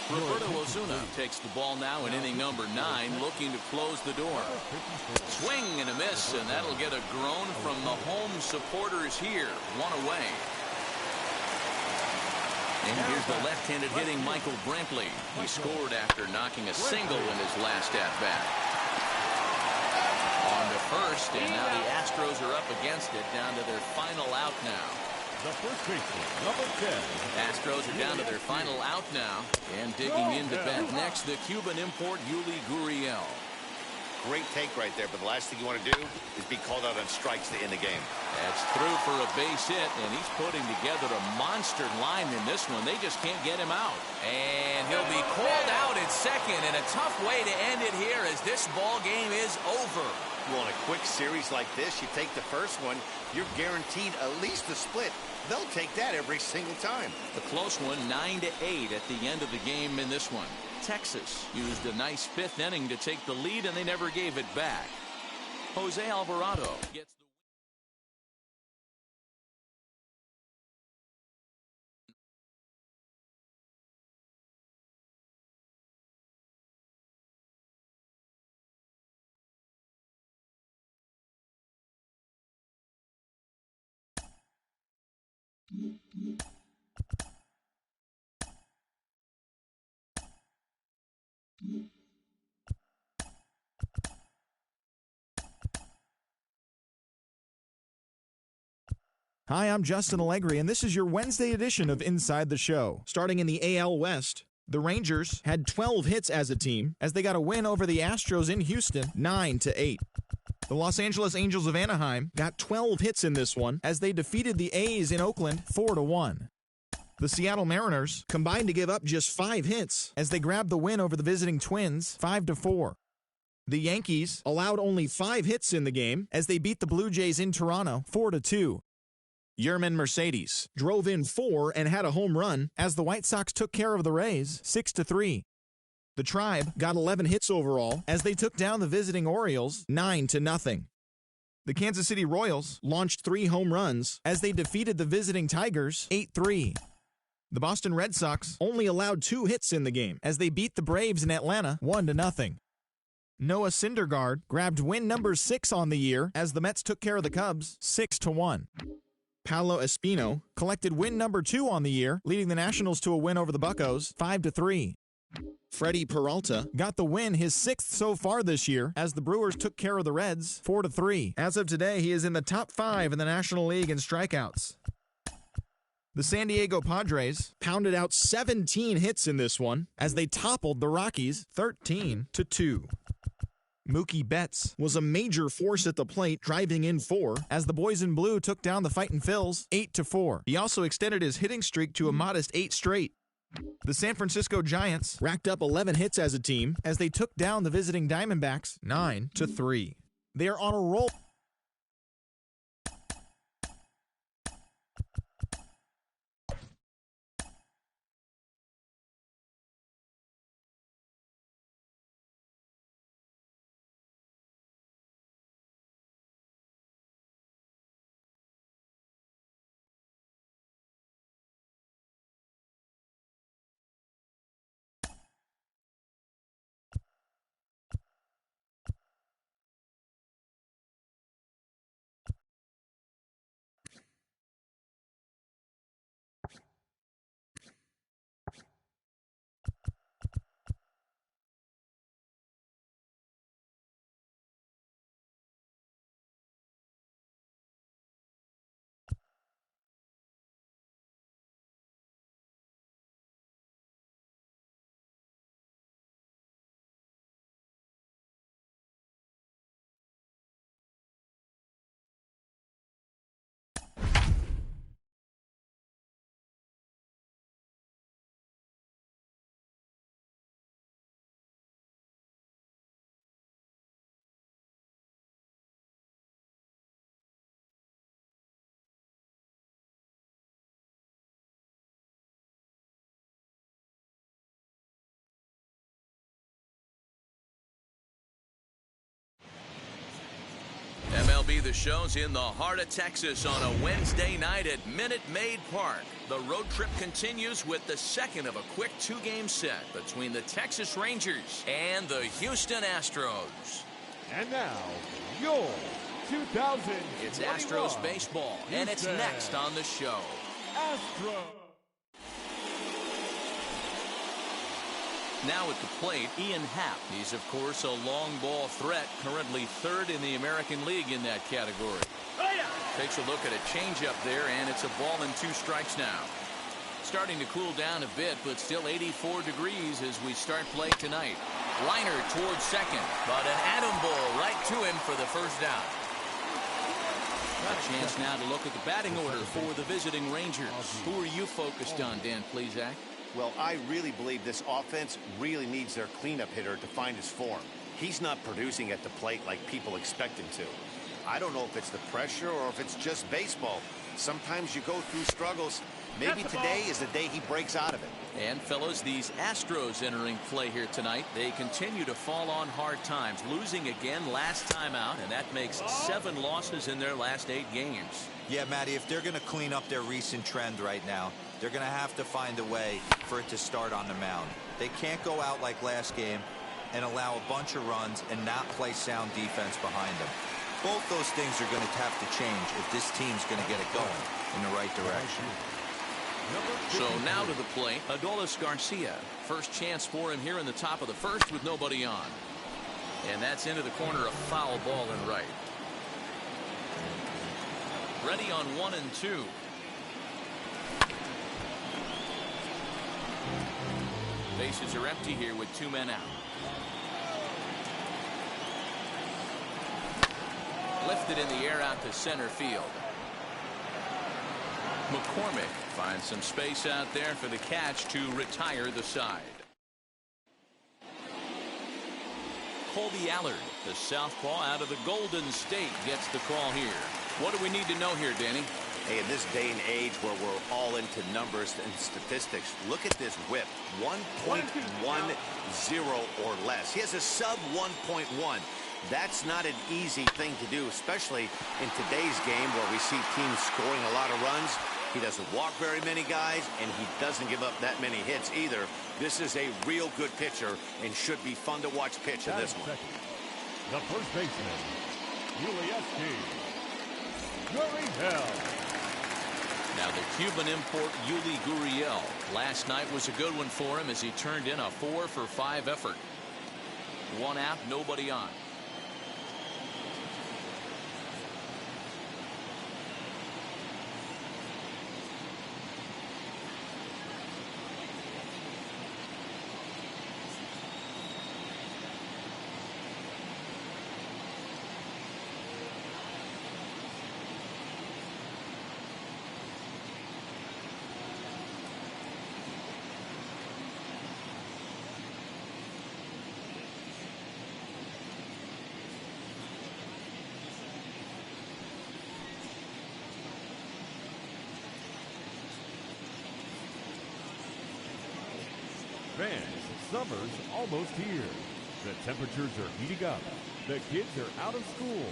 Roberto Osuna takes the ball now in inning number 9, looking to close the door. Swing and a miss, and that'll get a groan from the home supporters here. One away. And here's the left-handed hitting Michael Brantley. He scored after knocking a single in his last at-bat. On to first, and now the Astros are up against it, down to their final out now. The first baseman, number 10. Astros are down to their final out now. And digging into bat next, the Cuban import Yuli Gurriel. Great take right there, but the last thing you want to do is be called out on strikes to end the game. That's through for a base hit, and he's putting together a monster line in this one. They just can't get him out. And he'll be called out at second, and a tough way to end it here as this ball game is over. Well, in a quick series like this, you take the first one, you're guaranteed at least a split. They'll take that every single time. The close one, 9-8 at the end of the game in this one. Texas used a nice fifth inning to take the lead, and they never gave it back. Jose Alvarado gets the Hi, I'm Justin Allegri, and this is your Wednesday edition of Inside the Show. Starting in the AL West, the Rangers had 12 hits as a team as they got a win over the Astros in Houston, 9-8. The Los Angeles Angels of Anaheim got 12 hits in this one as they defeated the A's in Oakland 4-1. The Seattle Mariners combined to give up just 5 hits as they grabbed the win over the visiting Twins 5-4. The Yankees allowed only 5 hits in the game as they beat the Blue Jays in Toronto 4-2. Yerman Mercedes drove in 4 and had a home run as the White Sox took care of the Rays 6-3. The Tribe got 11 hits overall as they took down the visiting Orioles 9-0. The Kansas City Royals launched 3 home runs as they defeated the visiting Tigers 8-3. The Boston Red Sox only allowed 2 hits in the game as they beat the Braves in Atlanta 1-0. Noah Syndergaard grabbed win number 6 on the year as the Mets took care of the Cubs 6-1. Paolo Espino collected win number 2 on the year, leading the Nationals to a win over the Buccos 5-3. Freddie Peralta got the win, his 6th so far this year, as the Brewers took care of the Reds 4-3. As of today, he is in the top 5 in the National League in strikeouts. The San Diego Padres pounded out 17 hits in this one as they toppled the Rockies 13-2. Mookie Betts was a major force at the plate, driving in 4 as the boys in blue took down the Fightin' Phils 8-4. He also extended his hitting streak to a modest 8 straight. The San Francisco Giants racked up 11 hits as a team as they took down the visiting Diamondbacks 9-3. They are on a roll. MLB The Show's in the heart of Texas on a Wednesday night at Minute Maid Park. The road trip continues with the second of a quick two-game set between the Texas Rangers and the Houston Astros. And now, your 2000. It's Astros baseball, and it's next on the show. Astros. Now at the plate, Ian Happ. He's, of course, a long ball threat, currently third in the American League in that category. Takes a look at a changeup there, and it's a ball and 2 strikes now. Starting to cool down a bit, but still 84 degrees as we start play tonight. Liner towards second, but an atom ball right to him for the first out. A chance now to look at the batting order for the visiting Rangers. Who are you focused on, Dan Plesac? Well, I really believe this offense really needs their cleanup hitter to find his form. He's not producing at the plate like people expect him to. I don't know if it's the pressure or if it's just baseball. Sometimes you go through struggles. Maybe today is the day he breaks out of it. And, fellas, these Astros entering play here tonight, they continue to fall on hard times, losing again last time out, and that makes 7 losses in their last 8 games. Yeah, Matty, if they're going to clean up their recent trend right now, they're going to have to find a way for it to start on the mound. They can't go out like last game and allow a bunch of runs and not play sound defense behind them. Both those things are going to have to change if this team's going to get it going in the right direction. So now to the plate, Adolis Garcia. First chance for him here in the top of the first with nobody on. And that's into the corner, a foul ball and right. Ready on 1 and 2. Bases are empty here with 2 men out. Lifted in the air out to center field. McCormick finds some space out there for the catch to retire the side. Colby Allard, the southpaw out of the Golden State, gets the call here. What do we need to know here, Danny? Hey, in this day and age where we're all into numbers and statistics, look at this whip. 1.10 or less. He has a sub 1.1. That's not an easy thing to do, especially in today's game where we see teams scoring a lot of runs. He doesn't walk very many guys, and he doesn't give up that many hits either. This is a real good pitcher and should be fun to watch pitch in this one. The first baseman, Yuli Gurriel. Now the Cuban import Yuli Gurriel. Last night was a good one for him as he turned in a 4-for-5 effort. 1 out, nobody on. Fans, summer's almost here. The temperatures are heating up. The kids are out of school.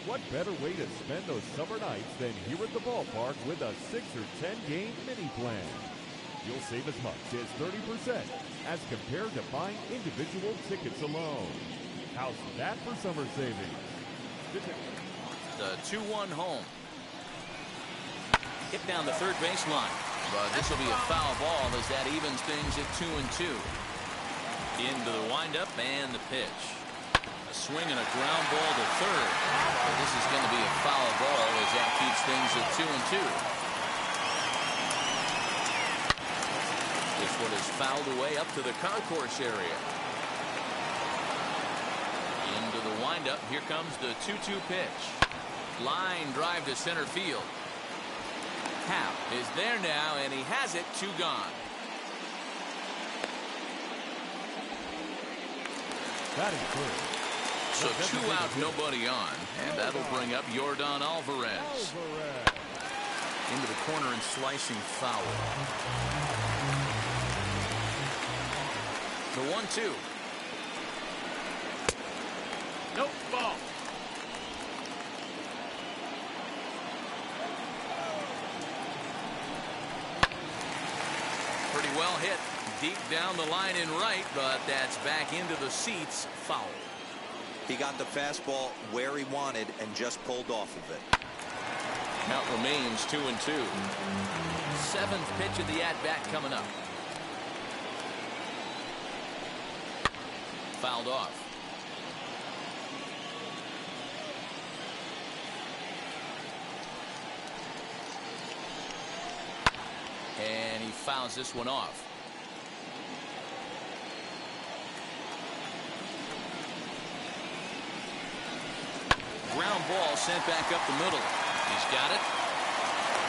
What better way to spend those summer nights than here at the ballpark with a 6 or 10 game mini plan? You'll save as much as 30% as compared to buying individual tickets alone. How's that for summer savings? The 2-1 home. Hit down the third baseline. But this will be a foul ball as that evens things at 2 and 2. Into the windup and the pitch. A swing and a ground ball to third. But this is going to be a foul ball as that keeps things at 2 and 2. This one is fouled away up to the concourse area. Into the windup. Here comes the 2-2 pitch. Line drive to center field. Happ is there now, and he has it. 2 gone. That is good. So 2 out, nobody on, and that'll bring up Yordan Alvarez. Into the corner and slicing foul. The 1-2. Nope, ball. well hit deep down the line in right, but that's back into the seats. Foul. He got the fastball where he wanted and just pulled off of it. Count remains 2-2. Seventh pitch of the at-bat coming up. Fouled off. And he fouls this one off. Ground ball sent back up the middle. He's got it.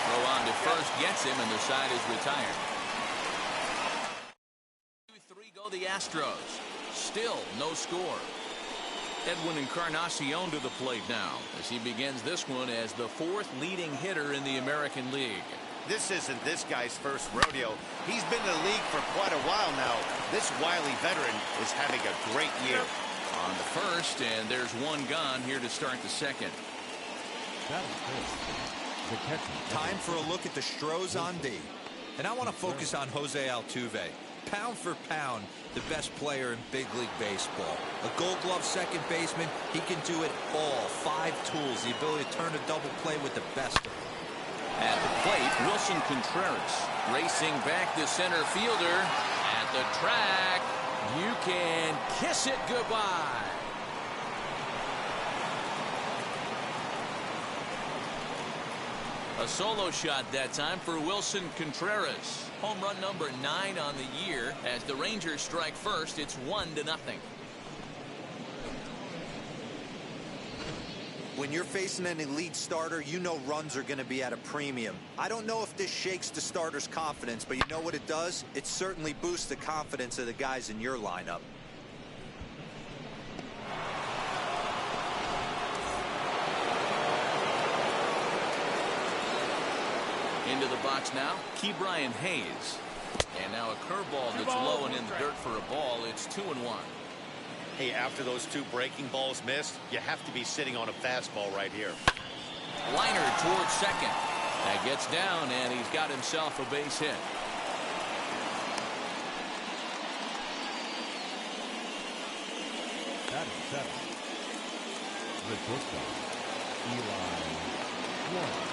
Throw on to first gets him, and the side is retired. 2-3 go the Astros. Still no score. Edwin Encarnacion to the plate now as he begins this one as the fourth leading hitter in the American League. This isn't this guy's first rodeo. He's been in the league for quite a while now. This wily veteran is having a great year. On the first, and there's one gone here to start the second. Time for a look at the Stros on D. And I want to focus on Jose Altuve. Pound for pound, the best player in big league baseball. A Gold Glove second baseman, he can do it all. 5 tools, the ability to turn a double play with the best of them. At the plate, Wilson Contreras racing back the center fielder at the track. You can kiss it goodbye. A solo shot that time for Wilson Contreras. Home run number 9 on the year. As the Rangers strike first, it's 1-0. When you're facing an elite starter, you know runs are going to be at a premium. I don't know if this shakes the starter's confidence, but you know what it does? It certainly boosts the confidence of the guys in your lineup. Into the box now, Ke'Bryan Hayes. And now a curveball that's low and in the dirt for a ball. It's 2-1. Hey, after those 2 breaking balls missed, you have to be sitting on a fastball right here. Liner towards second. That gets down, and he's got himself a base hit. That is 7. The shortstop, Eli White.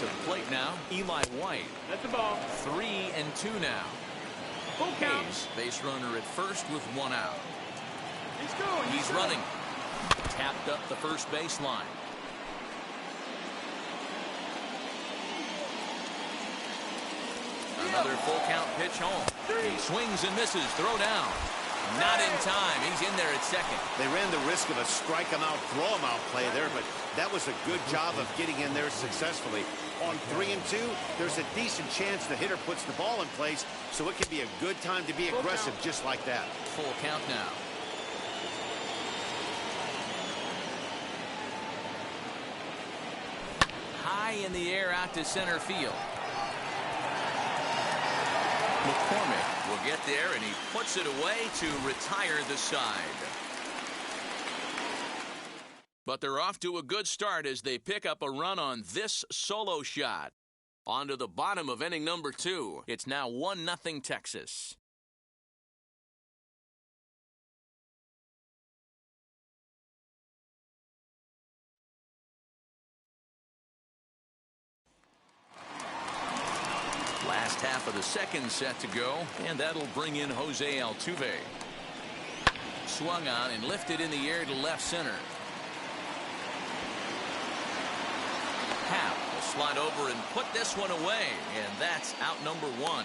To the plate now, Eli White. That's the ball. 3-2 now. Full count. Hayes, base runner at first with 1 out. He's going. He's running. Tapped up the first baseline. Another full count pitch home. He swings and misses. Throw down. Not in time. He's in there at second. They ran the risk of a strike him out, throw him out play there, but that was a good job of getting in there successfully. On 3-2, there's a decent chance the hitter puts the ball in place, so it can be a good time to be aggressive just like that. Full count now. High in the air out to center field. McCormick will get there, and he puts it away to retire the side. But they're off to a good start as they pick up a run on this solo shot. On to the bottom of inning number 2. It's now 1-0 Texas. Last half of the second set to go, and that'll bring in Jose Altuve. Swung on and lifted in the air to left center. Happ will slide over and put this one away, and that's out number 1.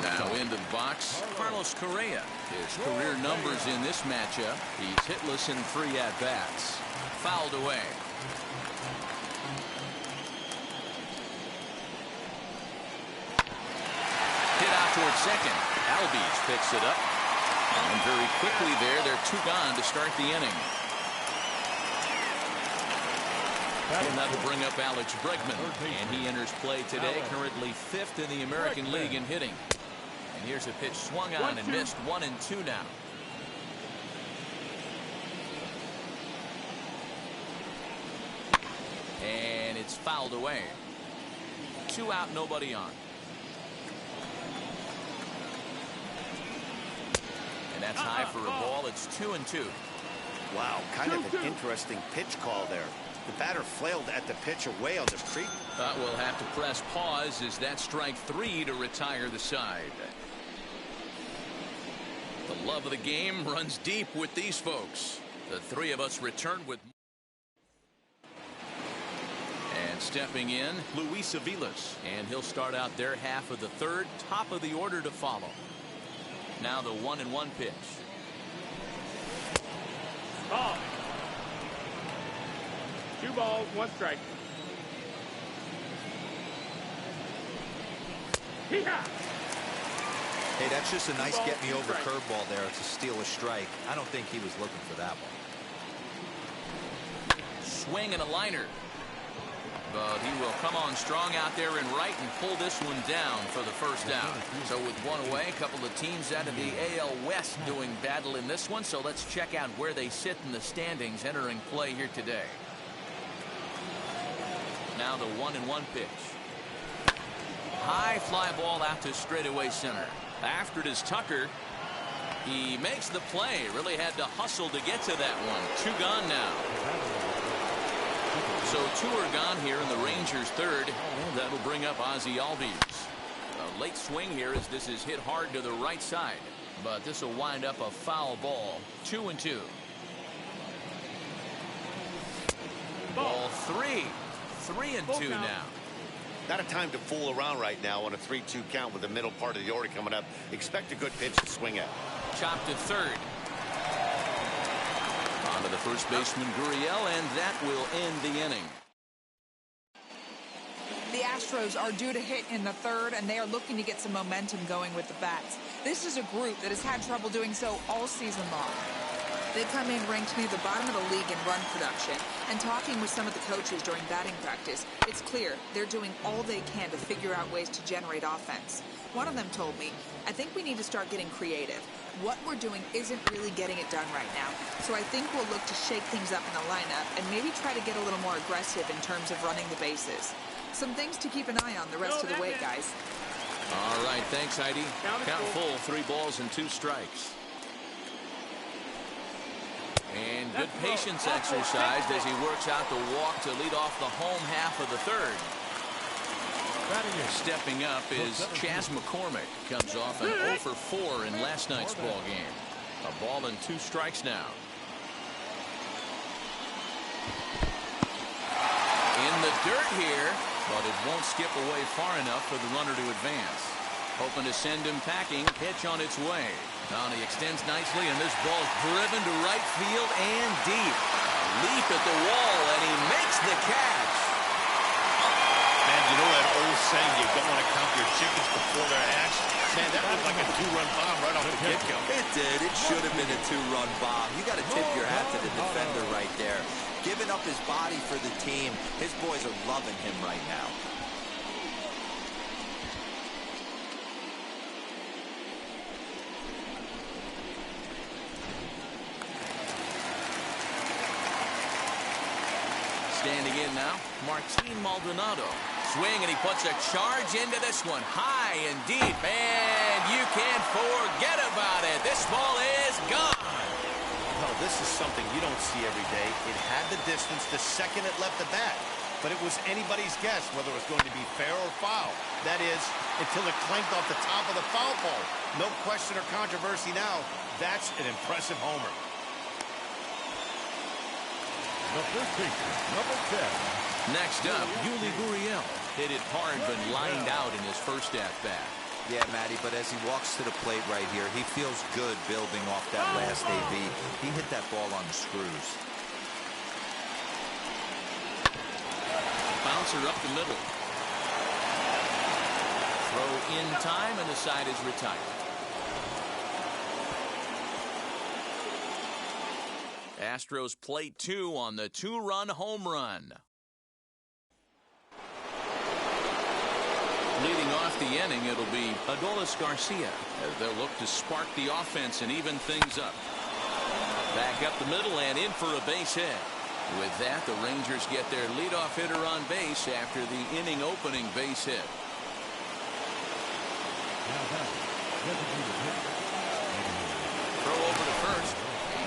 Now into the box, Carlos Correa. His career numbers in this matchup. He's hitless in 3 at-bats. Fouled away. Hit out towards second. Albies picks it up. And very quickly there, they're 2 gone to start the inning. And that'll bring up Alex Bregman. And he enters play today, currently 5th in the American League in hitting. And here's a pitch swung on and missed. 1-2 now. And It's fouled away. 2 out, nobody on. And that's high for a ball. It's 2-2. Wow, kind of an interesting pitch call there. The batter flailed at the pitch away on the creep. But we'll have to press pause as that strike 3 to retire the side. The love of the game runs deep with these folks. The 3 of us return with. And stepping in, Luis Aviles. And he'll start out their half of the 3rd. Top of the order to follow. Now the 1-1 pitch. Ball. 2 balls, 1 strike. Hey, that's just a nice get-me-over curveball there. It's a steal a strike. I don't think he was looking for that one. Swing and a liner. But he will come on strong out there and right and pull this one down for the first out. So with 1 away, a couple of teams out of the AL West doing battle in this one. So let's check out where they sit in the standings entering play here today. Now the 1-1 pitch. High fly ball out to straightaway center. After it is Tucker. He makes the play. Really had to hustle to get to that one. 2 gone now. So 2 are gone here in the Rangers' 3rd. That'll bring up Ozzie Albies. A late swing here as this is hit hard to the right side. But this will wind up a foul ball. 2-2. Ball 3. 3-2 now. Not a time to fool around right now on a 3-2 count with the middle part of the order coming up. Expect a good pitch to swing at. Chopped to 3rd. On to the first baseman, Gurriel, and that will end the inning. The Astros are due to hit in the 3rd, and they are looking to get some momentum going with the bats. This is a group that has had trouble doing so all season long. They come in ranked near the bottom of the league in run production, and talking with some of the coaches during batting practice, it's clear they're doing all they can to figure out ways to generate offense. One of them told me, I think we need to start getting creative. What we're doing isn't really getting it done right now, so I think we'll look to shake things up in the lineup and maybe try to get a little more aggressive in terms of running the bases. Some things to keep an eye on the rest of the way, guys. All right, thanks, Heidi. Count full, 3 balls and 2 strikes. And good patience exercised as he works out the walk to lead off the home half of the 3rd. Stepping up is Chas McCormick. Comes off an 0 for 4 in last night's ball game. A ball and 2 strikes now. In the dirt here, but it won't skip away far enough for the runner to advance. Hoping to send him packing. Pitch on its way. Now he extends nicely, and this ball's driven to right field and deep. A leap at the wall, and he makes the catch. Man, you know that old saying, you don't want to count your chickens before they're hatched? Man, that was like a 2-run bomb right off the get-go. It did. It should have been a 2-run bomb. You got to tip your hat to the defender right there. Giving up his body for the team. His boys are loving him right now. Standing in now, Martin Maldonado. Swing, and he puts a charge into this one. High and deep, and you can't forget about it. This ball is gone. No, this is something you don't see every day. It had the distance the second it left the bat. But it was anybody's guess whether it was going to be fair or foul. That is, until it clanked off the top of the foul pole. No question or controversy now. That's an impressive homer. The first baseman, number 10. Next up, Yuli Gurriel. Hit it hard, but lined out in his first at-bat. Yeah, Matty, but as he walks to the plate right here, he feels good building off that last AB. He hit that ball on the screws. Bouncer up the middle. Throw in time, and the side is retired. Astros plate 2 on the 2-run home run. Leading off the inning, it'll be Adolis Garcia as they'll look to spark the offense and even things up. Back up the middle and in for a base hit. With that, the Rangers get their leadoff hitter on base after the inning opening base hit. Throw over to first,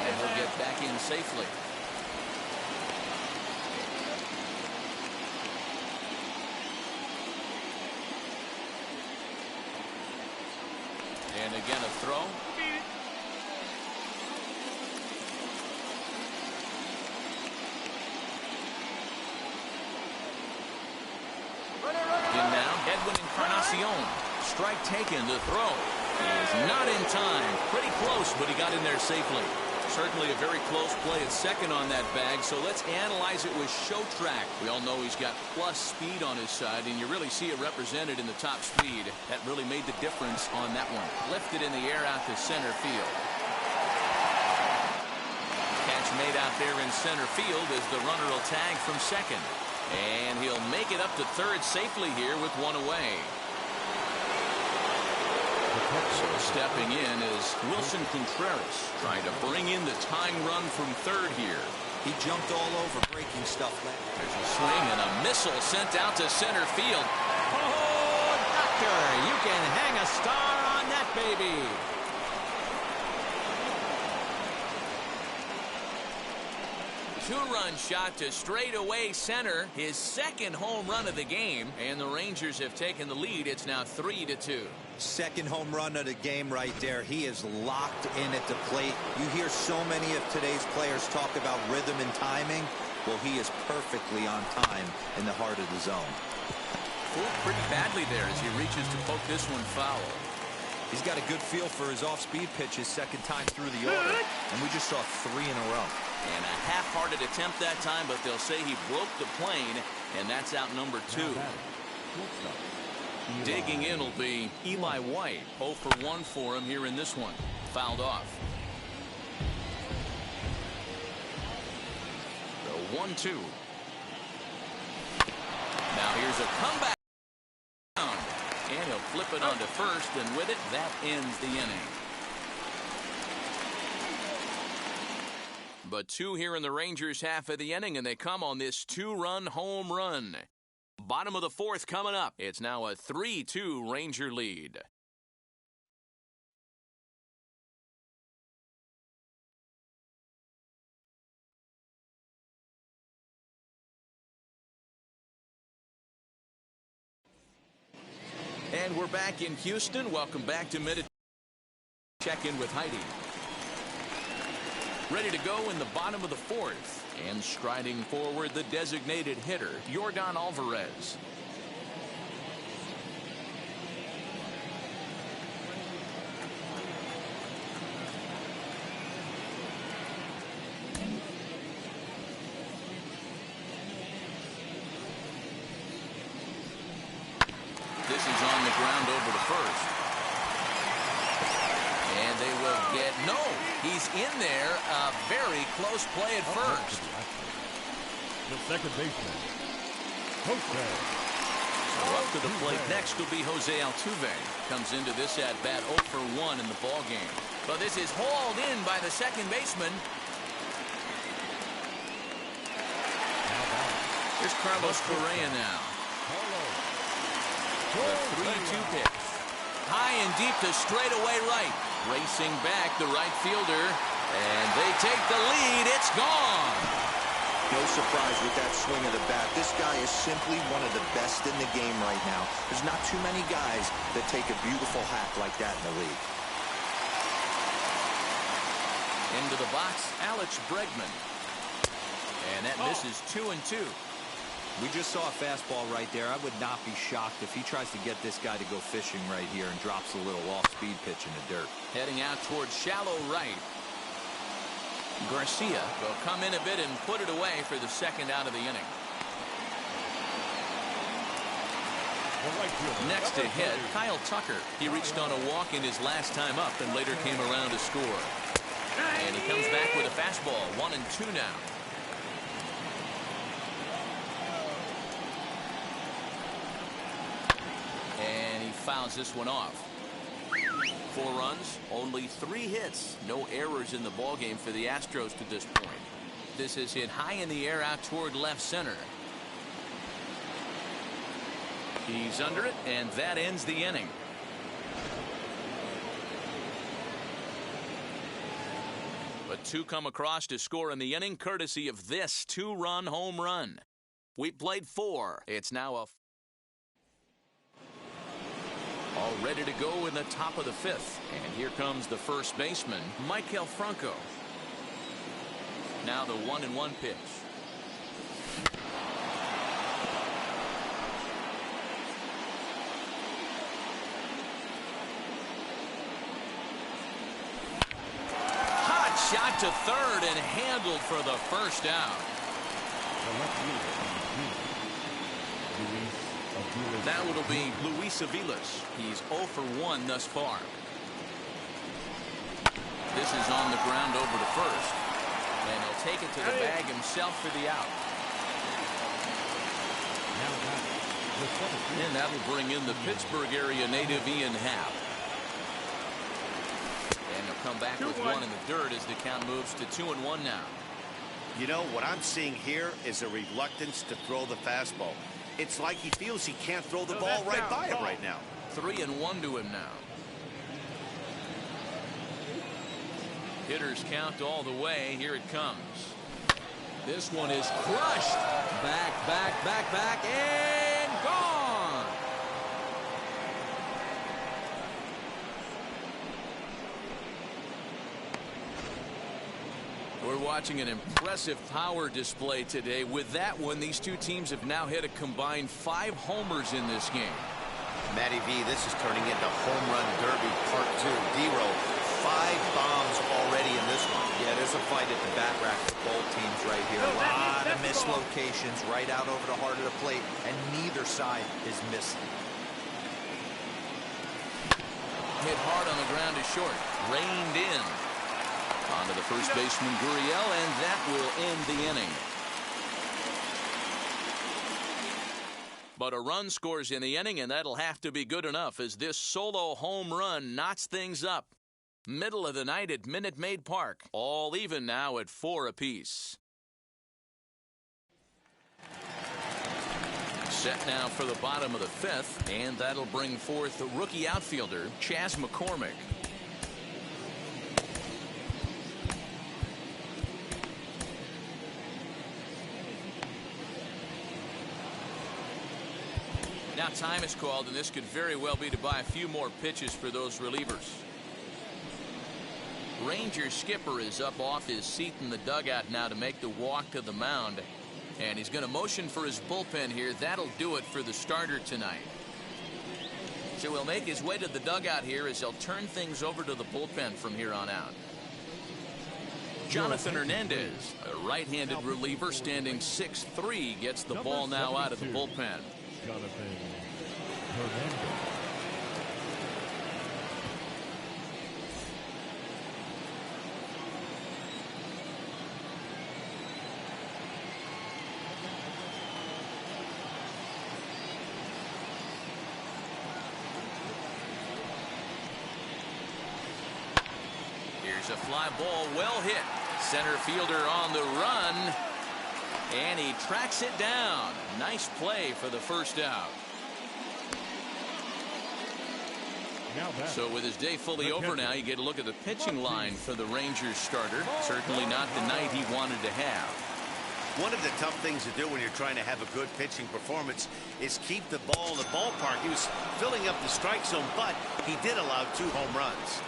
and he'll get back in safely. And again a throw. In now, Edwin Encarnacion. Strike taken to throw. He is not in time. Pretty close, but he got in there safely. Certainly a very close play at second on that bag, so let's analyze it with show track. We all know he's got plus speed on his side, and you really see it represented in the top speed. That really made the difference on that one. Lifted in the air out to center field. Catch made out there in center field as the runner will tag from second. And he'll make it up to third safely here with one away. So stepping in is Wilson Contreras, trying to bring in the tying run from third here. He jumped all over breaking stuff. There's a swing and a missile sent out to center field. Oh, doctor, you can hang a star on that baby. Two-run shot to straightaway center, his second home run of the game, and the Rangers have taken the lead. It's now 3-2. Second home run of the game right there. He is locked in at the plate. You hear so many of today's players talk about rhythm and timing. Well, he is perfectly on time in the heart of the zone. Fooled pretty badly there as he reaches to poke this one foul. He's got a good feel for his off-speed pitches second time through the order, and we just saw 3 in a row. And a half-hearted attempt that time, but they'll say he broke the plane, and that's out number 2. Digging in will be Eli White. 0 for 1 for him here in this one. Fouled off. The 1-2. Now here's a comeback. And he'll flip it onto first, and with it, that ends the inning. But 2 here in the Rangers' half of the inning, and they come on this 2-run home run. Bottom of the 4th coming up. It's now a 3-2 Ranger lead. And we're back in Houston. Welcome back to Minute. Check in with Heidi. Ready to go in the bottom of the 4th. And striding forward, the designated hitter, Yordan Alvarez. This is on the ground over to first. And they will get, no, he's in there. A very close play at first. The second baseman, Jose. So up to the plate next will be Jose Altuve. Comes into this at-bat 0 for 1 in the ballgame. But this is hauled in by the second baseman. Here's Carlos Correa now. The 3-2 pitch. High and deep to straightaway right. Racing back the right fielder. And they take the lead. It's gone. No surprise with that swing of the bat. This guy is simply one of the best in the game right now. There's not too many guys that take a beautiful hack like that in the league. Into the box, Alex Bregman. And that misses 2-2. We just saw a fastball right there. I would not be shocked if he tries to get this guy to go fishing right here and drops a little off-speed pitch in the dirt. Heading out towards shallow right. Garcia will come in a bit and put it away for the second out of the inning. Next to hit, Kyle Tucker. He reached on a walk in his last time up and later came around to score. And he comes back with a fastball. 1-2 now. And he fouls this one off. 4 runs, only 3 hits. No errors in the ballgame for the Astros to this point. this is hit high in the air out toward left center. He's under it, and that ends the inning. But two come across to score in the inning, courtesy of this two-run home run. We played 4. It's now all ready to go in the top of the 5th. And here comes the first baseman, Michael Franco. Now the 1-1 pitch. Hot shot to third and handled for the first out. Now it'll be Luis Aviles. He's 0 for 1 thus far. This is on the ground over to first. And he'll take it to the bag himself for the out. And that'll bring in the Pittsburgh area native Ian Happ. And he'll come back with 1 in the dirt as the count moves to 2-1 now. You know, what I'm seeing here is a reluctance to throw the fastball. It's like he feels he can't throw the ball right by him right now. 3-1 to him now. Hitters count all the way. Here it comes. This one is crushed. Back, and gone. We're watching an impressive power display today. With that one, these two teams have now hit a combined 5 homers in this game. Matty V, this is turning into home run derby part 2. D-Row, 5 bombs already in this one. Yeah, there's a fight at the bat rack for both teams right here. A lot of mislocations right out over the heart of the plate, and neither side is missing. Hit hard on the ground to short. Reined in. Onto the first baseman, Gurriel, and that will end the inning. But a run scores in the inning, and that'll have to be good enough as this solo home run knots things up. Middle of the night at Minute Maid Park. All even now at 4 apiece. Set now for the bottom of the 5th, and that'll bring forth the rookie outfielder, Chas McCormick. Now time is called, and this could very well be to buy a few more pitches for those relievers. Rangers skipper is up off his seat in the dugout now to make the walk to the mound. And he's going to motion for his bullpen here. That'll do it for the starter tonight. So he'll make his way to the dugout here as he'll turn things over to the bullpen from here on out. Jonathan Hernandez, a right-handed reliever standing 6'3", gets the ball now out of the bullpen. Jonathan Hernandez. Here's a fly ball, well hit. Center fielder on the run. And he tracks it down. Nice play for the first out. So with his day fully over now, you get a look at the pitching line for the Rangers starter. Certainly not the night he wanted to have. One of the tough things to do when you're trying to have a good pitching performance is keep the ball in the ballpark. He was filling up the strike zone, but he did allow 2 home runs.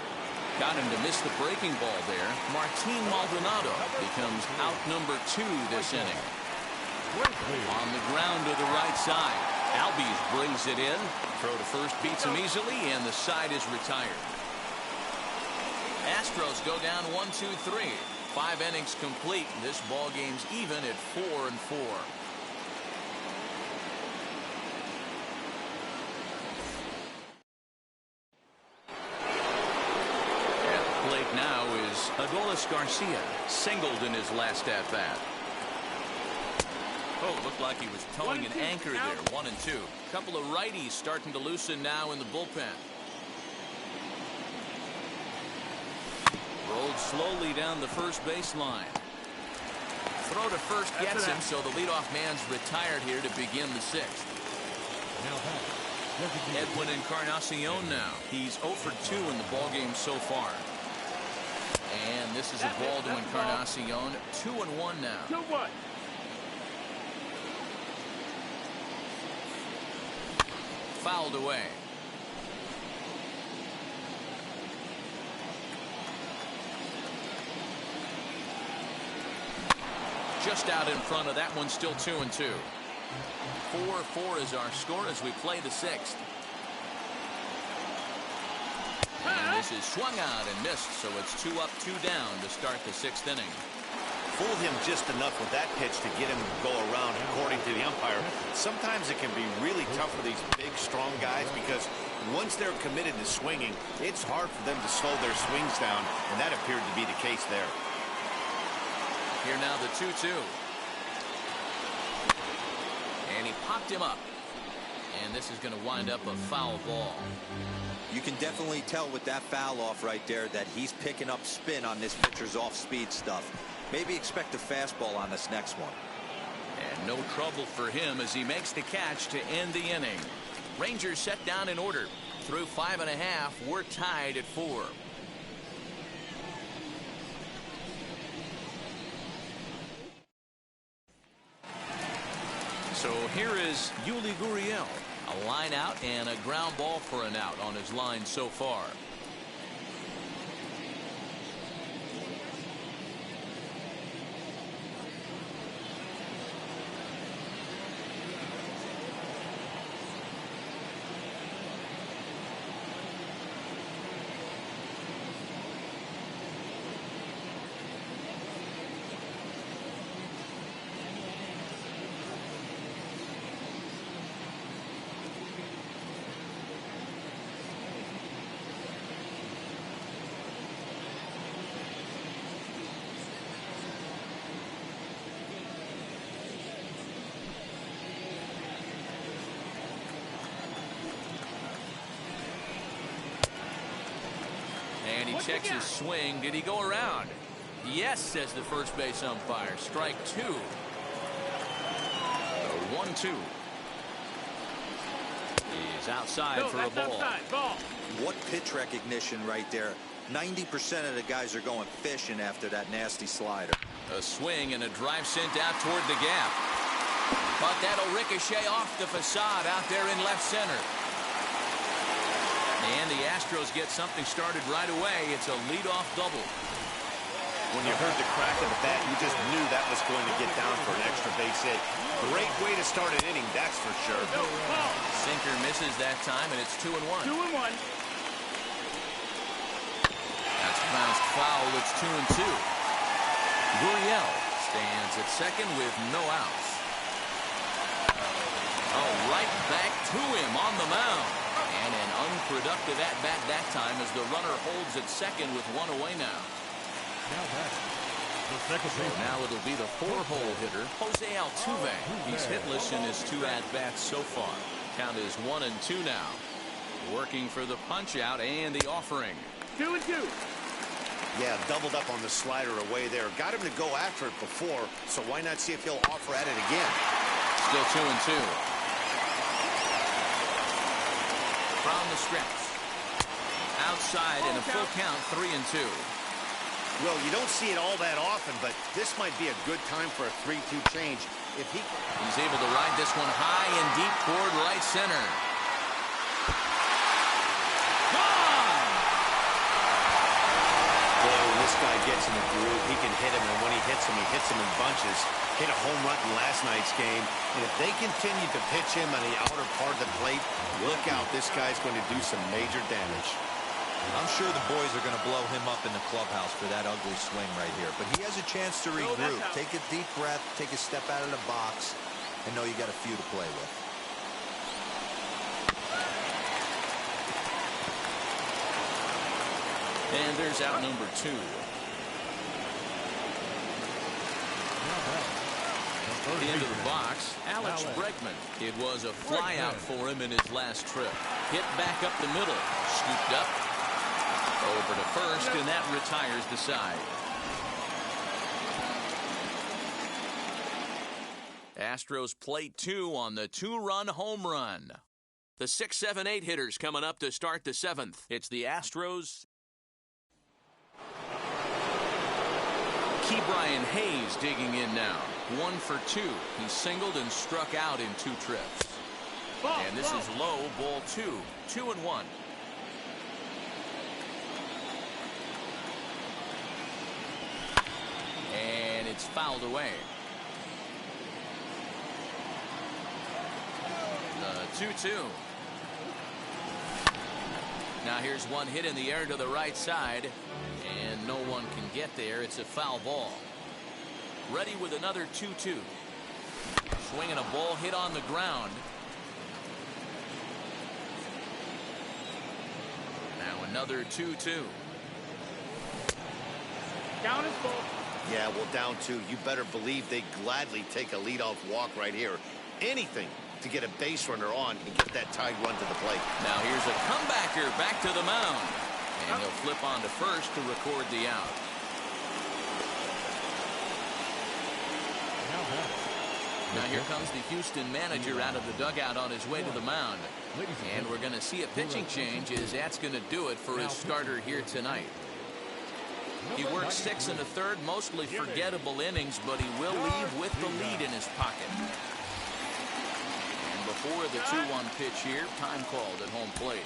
Got him to miss the breaking ball there. Martin Maldonado becomes out number 2 this inning. On the ground to the right side. Albies brings it in. Throw to first beats him easily, and the side is retired. Astros go down 1-2-3. 5 innings complete. This ball game's even at 4-4. Now is Adolis Garcia, singled in his last at-bat. Oh, looked like he was towing an anchor there. 1-2. Couple of righties starting to loosen now in the bullpen. Rolled slowly down the first baseline. Throw to first gets him, so the leadoff man's retired here to begin the sixth. Edwin Encarnacion now. He's 0 for 2 in the ballgame so far. And this is a ball to Encarnacion. 2-1 now. 2-1. Fouled away. Just out in front of that one, still 2-2. 4-4 is our score as we play the sixth. And this is swung out and missed, so it's 2 up, 2 down to start the sixth inning. Fooled him just enough with that pitch to get him to go around, according to the umpire. Sometimes it can be really tough for these big, strong guys because once they're committed to swinging, it's hard for them to slow their swings down, and that appeared to be the case there. Here now the 2-2. And he popped him up. And this is going to wind up a foul ball. You can definitely tell with that foul off right there that he's picking up spin on this pitcher's off-speed stuff. Maybe expect a fastball on this next one. And no trouble for him as he makes the catch to end the inning. Rangers set down in order. Through 5.5, we're tied at 4. So here is Yuli Gurriel. A line out and a ground ball for an out on his line so far. And he checks his swing. Did he go around? Yes, says the first base umpire. Strike 2. The 1-2. He's outside for a ball. Ball. What pitch recognition right there. 90% of the guys are going fishing after that nasty slider. A swing and a drive sent out toward the gap. But that'll ricochet off the facade out there in left center. And the Astros get something started right away. It's a leadoff double. When you heard the crack of the bat, you just knew that was going to get down for an extra base hit. Great way to start an inning, that's for sure. Sinker misses that time, and it's 2-1. 2-1. That's bounced foul. It's 2-2. Gurriel stands at second with no outs. Oh, right back to him on the mound. And an unproductive at-bat that time as the runner holds at second with one away now. So now it'll be the 4-hole hitter, Jose Altuve. He's hitless in his 2 at-bats so far. Count is 1-2 now. Working for the punch-out and the offering. 2-2. Yeah, doubled up on the slider away there. Got him to go after it before, so why not see if he'll offer at it again? Still 2-2. From the stretch. Outside in a full count, 3-2. Well, you don't see it all that often, but this might be a good time for a 3-2 change. If he's able to ride this one high and deep toward right center. Gone! Boy, when this guy gets in the groove, he can hit him, and when he hits him in bunches. Hit a home run in last night's game, and if they continue to pitch him on the outer part of the plate, look out, this guy's going to do some major damage. I'm sure the boys are going to blow him up in the clubhouse for that ugly swing right here, but he has a chance to regroup. Take a deep breath, take a step out of the box, and know you got a few to play with. And there's out number 2. Into the box, Alex Bregman. It was a fly out for him in his last trip. Hit back up the middle, scooped up, over to first, and that retires the side. Astros plate 2 on the 2-run home run. The 6, 7, 8 hitters coming up to start the 7th. It's the Astros. Ke'Bryan Hayes digging in now. 1 for 2. He singled and struck out in 2 trips. And this is low, ball 2. 2-1. And it's fouled away. The 2-2. Now here's one hit in the air to the right side, and no one can get there. It's a foul ball. Ready with another 2-2. Swinging a ball hit on the ground. Now another 2-2. Down is full. Yeah, well, down 2. You better believe they gladly take a leadoff walk right here. Anything to get a base runner on and get that tied run to the plate. Now here's a comebacker back to the mound. And he'll flip on to first to record the out. Now here comes the Houston manager out of the dugout on his way to the mound. And we're going to see a pitching change, as that's going to do it for his starter here tonight. He worked 6 1/3, mostly forgettable innings, but he will leave with the lead in his pocket. And before the 2-1 pitch here, time called at home plate.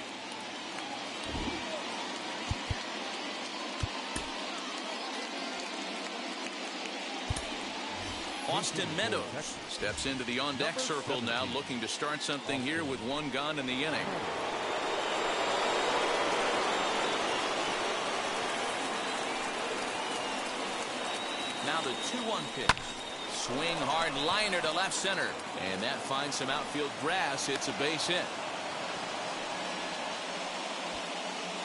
Austin Meadows steps into the on-deck circle now, looking to start something here with 1 gone in the inning. Now the 2-1 pitch. Swing hard liner to left center. And that finds some outfield grass. It's a base hit.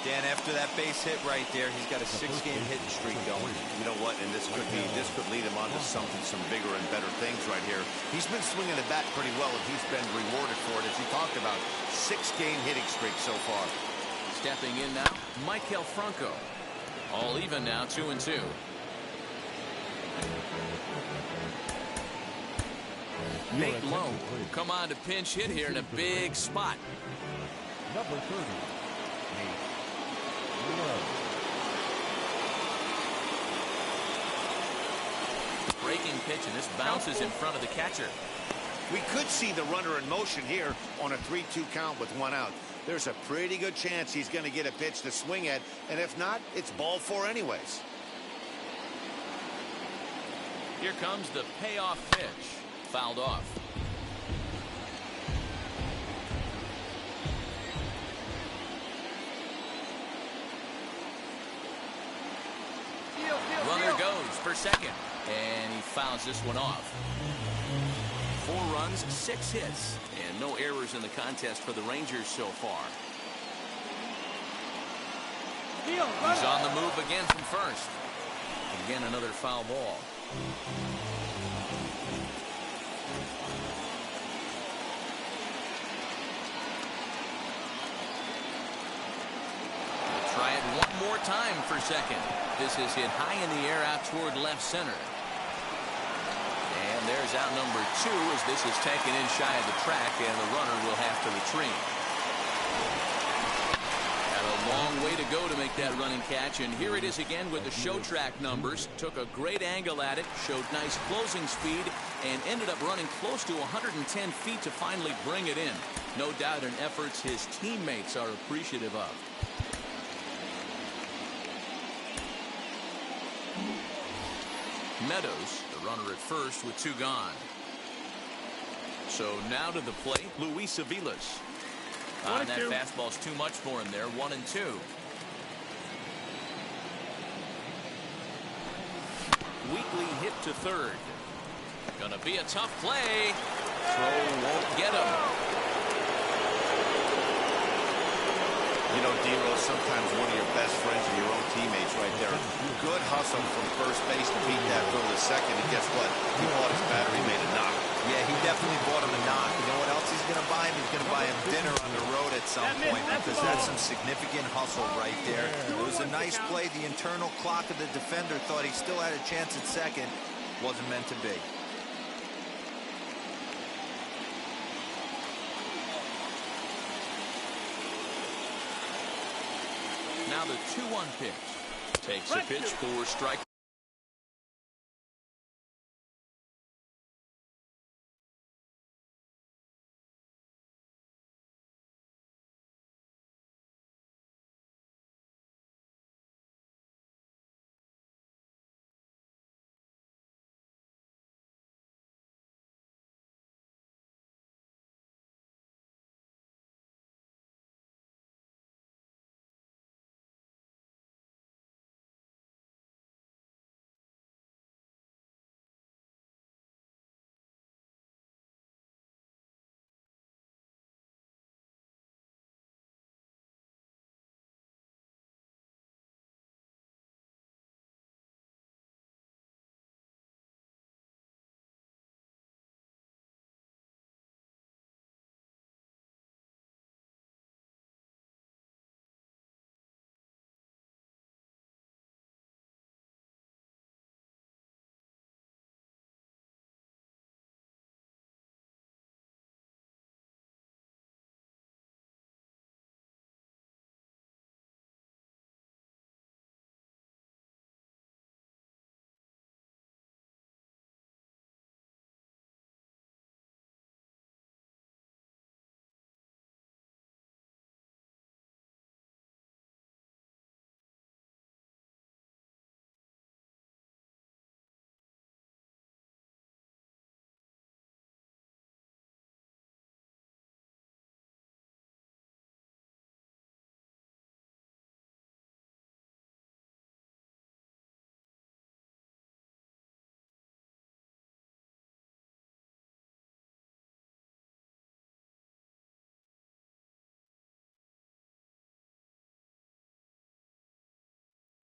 Dan, after that base hit right there, he's got a 6-game hitting streak going. You know what? And this could lead him on to some bigger and better things right here. He's been swinging the bat pretty well, and he's been rewarded for it, as he talked about. 6-game hitting streak so far. Stepping in now, Michael Franco. All even now, 2-2. Nate Lowe come on to pinch hit here in a big spot. Number 30. Breaking pitch, and this bounces in front of the catcher. We could see the runner in motion here on a 3-2 count with 1 out. There's a pretty good chance he's going to get a pitch to swing at, and if not, it's ball 4 anyways. Here comes the payoff pitch. Fouled off. Runner goes for second, and he fouls this one off. 4 runs, 6 hits, and no errors in the contest for the Rangers so far. He's on the move again from first. Again, another foul ball. Try it one more time for second. This is hit high in the air out toward left center. And there's out number 2 as this is taken in shy of the track, and the runner will have to retreat. Got a long way to go to make that running catch, and here it is again with the show track numbers. Took a great angle at it, showed nice closing speed, and ended up running close to 110 feet to finally bring it in. No doubt an effort his teammates are appreciative of. Meadows, the runner at first with 2 gone. So now to the plate, Luis Aviles. And that fastball's too much for him there, 1-2. Weekly hit to third. Gonna be a tough play. Throw won't get him. You know, D-Rose, sometimes one of your best friends are your own teammates right there. Good hustle from first base to beat that throw to second, and guess what? He bought his battery, made a knock. Yeah, he definitely bought him a knock. You know what else he's going to buy him? He's going to buy him dinner on the road at some point, because that's some significant hustle right there. It was a nice play. The internal clock of the defender thought he still had a chance at second. Wasn't meant to be. Now the 2-1 pitch. Takes a pitch for strike.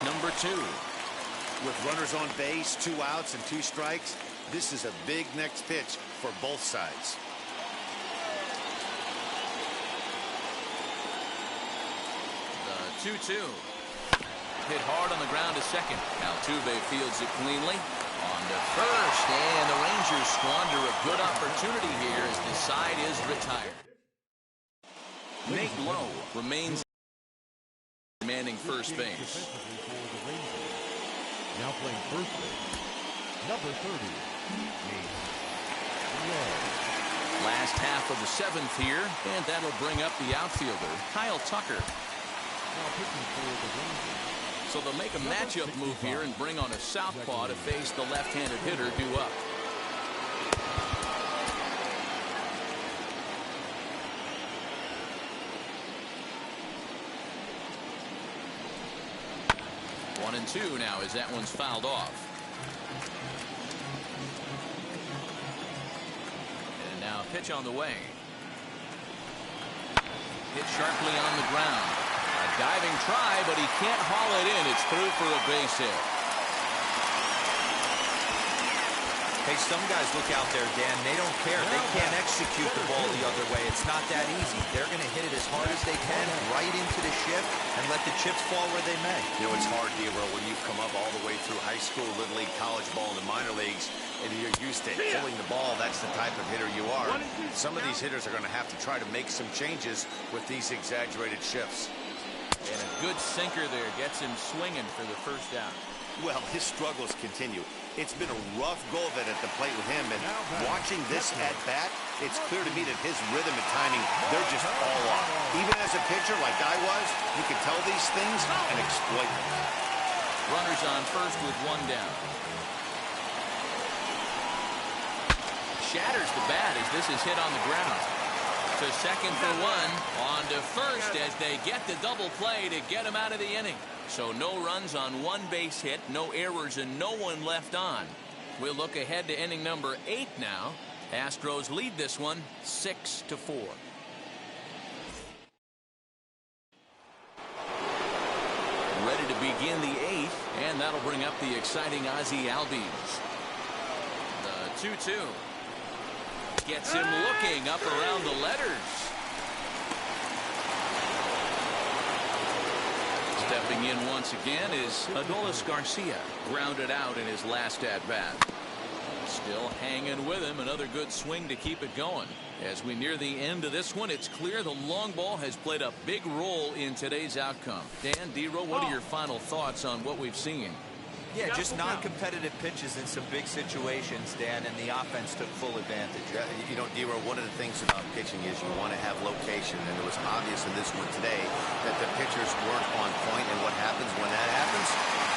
Number 2. With runners on base, 2 outs and 2 strikes, this is a big next pitch for both sides. The 2-2. Hit hard on the ground to second. Altuve fields it cleanly. On to first, and the Rangers squander a good opportunity here as the side is retired. Nate Lowe remains manning first base. Now playing first base, number 30, Nate Lowe. Last half of the 7th here, and that'll bring up the outfielder, Kyle Tucker. Now pitching for the Rangers. So they'll make a matchup move here and bring on a southpaw to face the left-handed hitter due up. One and 2 now as that one's fouled off. And now pitch on the way. Hit sharply on the ground. A diving try, but he can't haul it in. It's through for a base hit. Hey, some guys look out there, Dan. They don't care. They can't execute the ball the other way. It's not that easy. They're going to hit it as hard as they can right into the shift and let the chips fall where they may. You know, it's hard, Dero, when you've come up all the way through high school, little league, college ball, and the minor leagues, and you're used to pulling the ball. That's the type of hitter you are. Some of these hitters are going to have to try to make some changes with these exaggerated shifts. And a good sinker there gets him swinging for the first out. Well, his struggles continue. It's been a rough go of it at the plate with him, and watching this at-bat, it's clear to me that his rhythm and timing, they're just all off. Even as a pitcher like I was, you can tell these things and exploit them. Runners on first with 1 down. Shatters the bat as this is hit on the ground. To second for 1. On to first as they get the double play to get him out of the inning. So no runs on 1 base hit, no errors, and no one left on. We'll look ahead to inning number 8 now. Astros lead this one 6-4. Ready to begin the 8th, and that'll bring up the exciting Ozzie Albies. The 2-2. Gets him looking up around the letters. Stepping in once again is Adolis Garcia, grounded out in his last at-bat. Still hanging with him, another good swing to keep it going. As we near the end of this one, it's clear the long ball has played a big role in today's outcome. Dan, D-Row, what are your final thoughts on what we've seen? Yeah, just non-competitive pitches in some big situations, Dan, and the offense took full advantage. Yeah, you know, D-Row, one of the things about pitching is you want to have location, and it was obvious in this one today that the pitchers weren't on point, and what happens when that happens?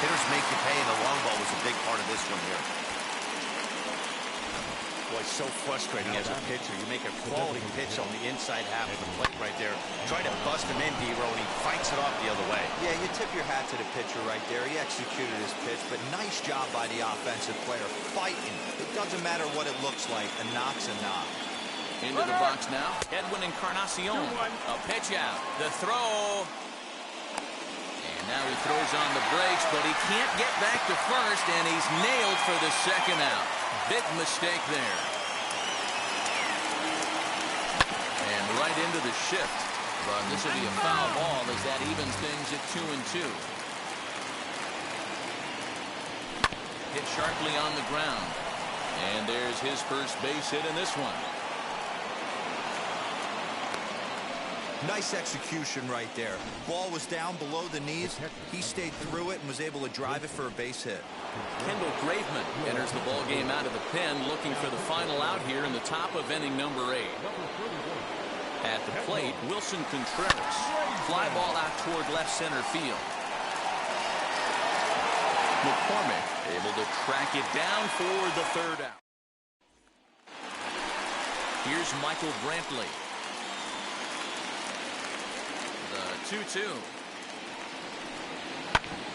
Hitters make you pay, and the long ball was a big part of this one here. Boy, so frustrating as a pitcher. You make a quality pitch on the inside half of the plate right there. Try to bust him in, D-Row, and he fights it off the other way. Yeah, you tip your hat to the pitcher right there. He executed his pitch, but nice job by the offensive player fighting. It doesn't matter what it looks like. A knock's a knock. Into the box now, Edwin Encarnacion. A pitch out. The throw. And now he throws on the brakes, but he can't get back to first, and he's nailed for the second out. Big mistake there. And right into the shift. But this will be a foul ball as that evens things at 2-2. Hit sharply on the ground. And there's his first base hit in this one. Nice execution right there. Ball was down below the knees. He stayed through it and was able to drive it for a base hit. Kendall Graveman enters the ball game out of the pen, looking for the final out here in the top of inning number 8. At the plate, Wilson Contreras. Fly ball out toward left center field. McCormick able to track it down for the third out. Here's Michael Brantley. 2-2.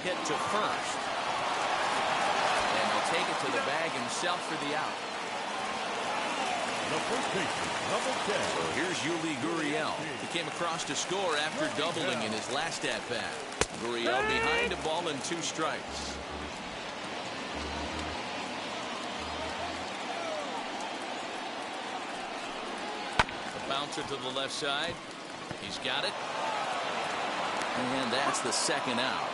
Hit to first. And he'll take it to the bag himself for the out. The first baseman, number 10. So here's Yuli Gurriel. He came across to score after doubling in his last at-bat. Gurriel behind a ball and 2 strikes. The bouncer to the left side. He's got it. And that's the second out.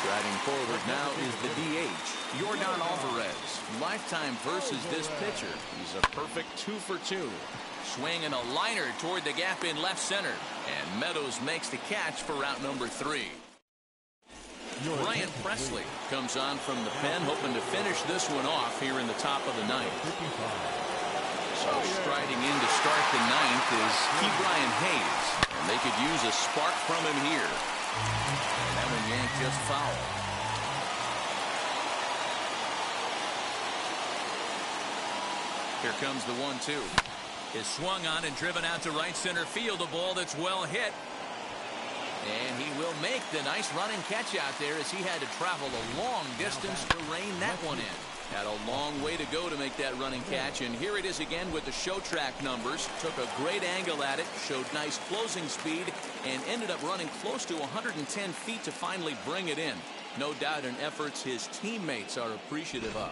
Striding forward now is the DH, Yordan Alvarez. Lifetime versus this pitcher. He's a perfect 2 for 2. Swinging a liner toward the gap in left center. And Meadows makes the catch for route number 3. Brian Presley comes on from the pen, hoping to finish this one off here in the top of the 9th. So striding in to start the 9th is Ke'Bryan Hayes. And they could use a spark from him here. And that one yanked just foul. Here comes the 1-2. Is swung on and driven out to right center field. A ball that's well hit. And he will make the nice running catch out there as he had to travel a long distance to rein that one in. Had a long way to go to make that running catch, and here it is again with the show track numbers. Took a great angle at it, showed nice closing speed, and ended up running close to 110 feet to finally bring it in. No doubt an effort his teammates are appreciative of.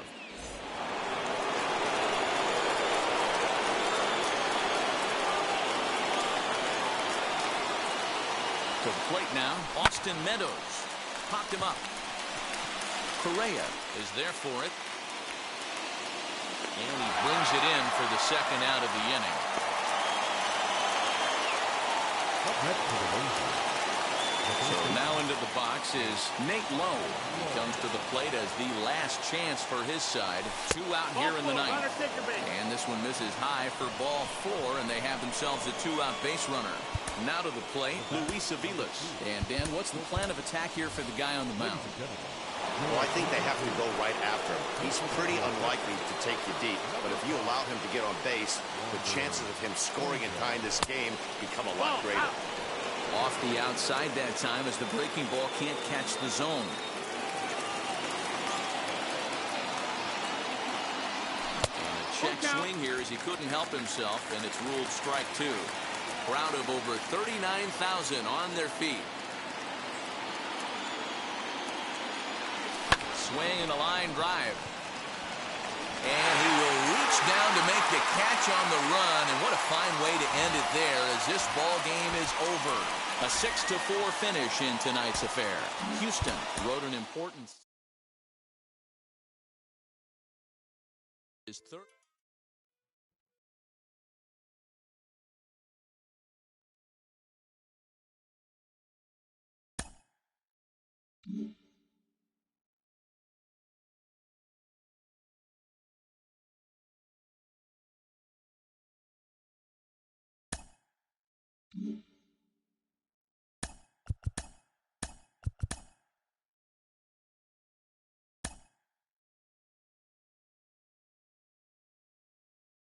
To the plate now, Austin Meadows. Popped him up. Correa is there for it. And he brings it in for the second out of the inning. So now into the box is Nate Lowe. He comes to the plate as the last chance for his side. 2 out here in the 9th. And this one misses high for ball 4, and they have themselves a 2-out base runner. Now to the plate, Luis Aviles. And Dan, what's the plan of attack here for the guy on the mound? Well, I think they have to go right after him. He's pretty unlikely to take you deep, but if you allow him to get on base, the chances of him scoring and tying this game become a lot greater. Off the outside that time as the breaking ball can't catch the zone. And a check swing here as he couldn't help himself, and it's ruled strike 2. Crowd of over 39,000 on their feet. Swing and a line drive. And he will reach down to make the catch on the run. And what a fine way to end it there as this ball game is over. A 6-4 finish in tonight's affair. Houston wrote an important his third. Mm-hmm.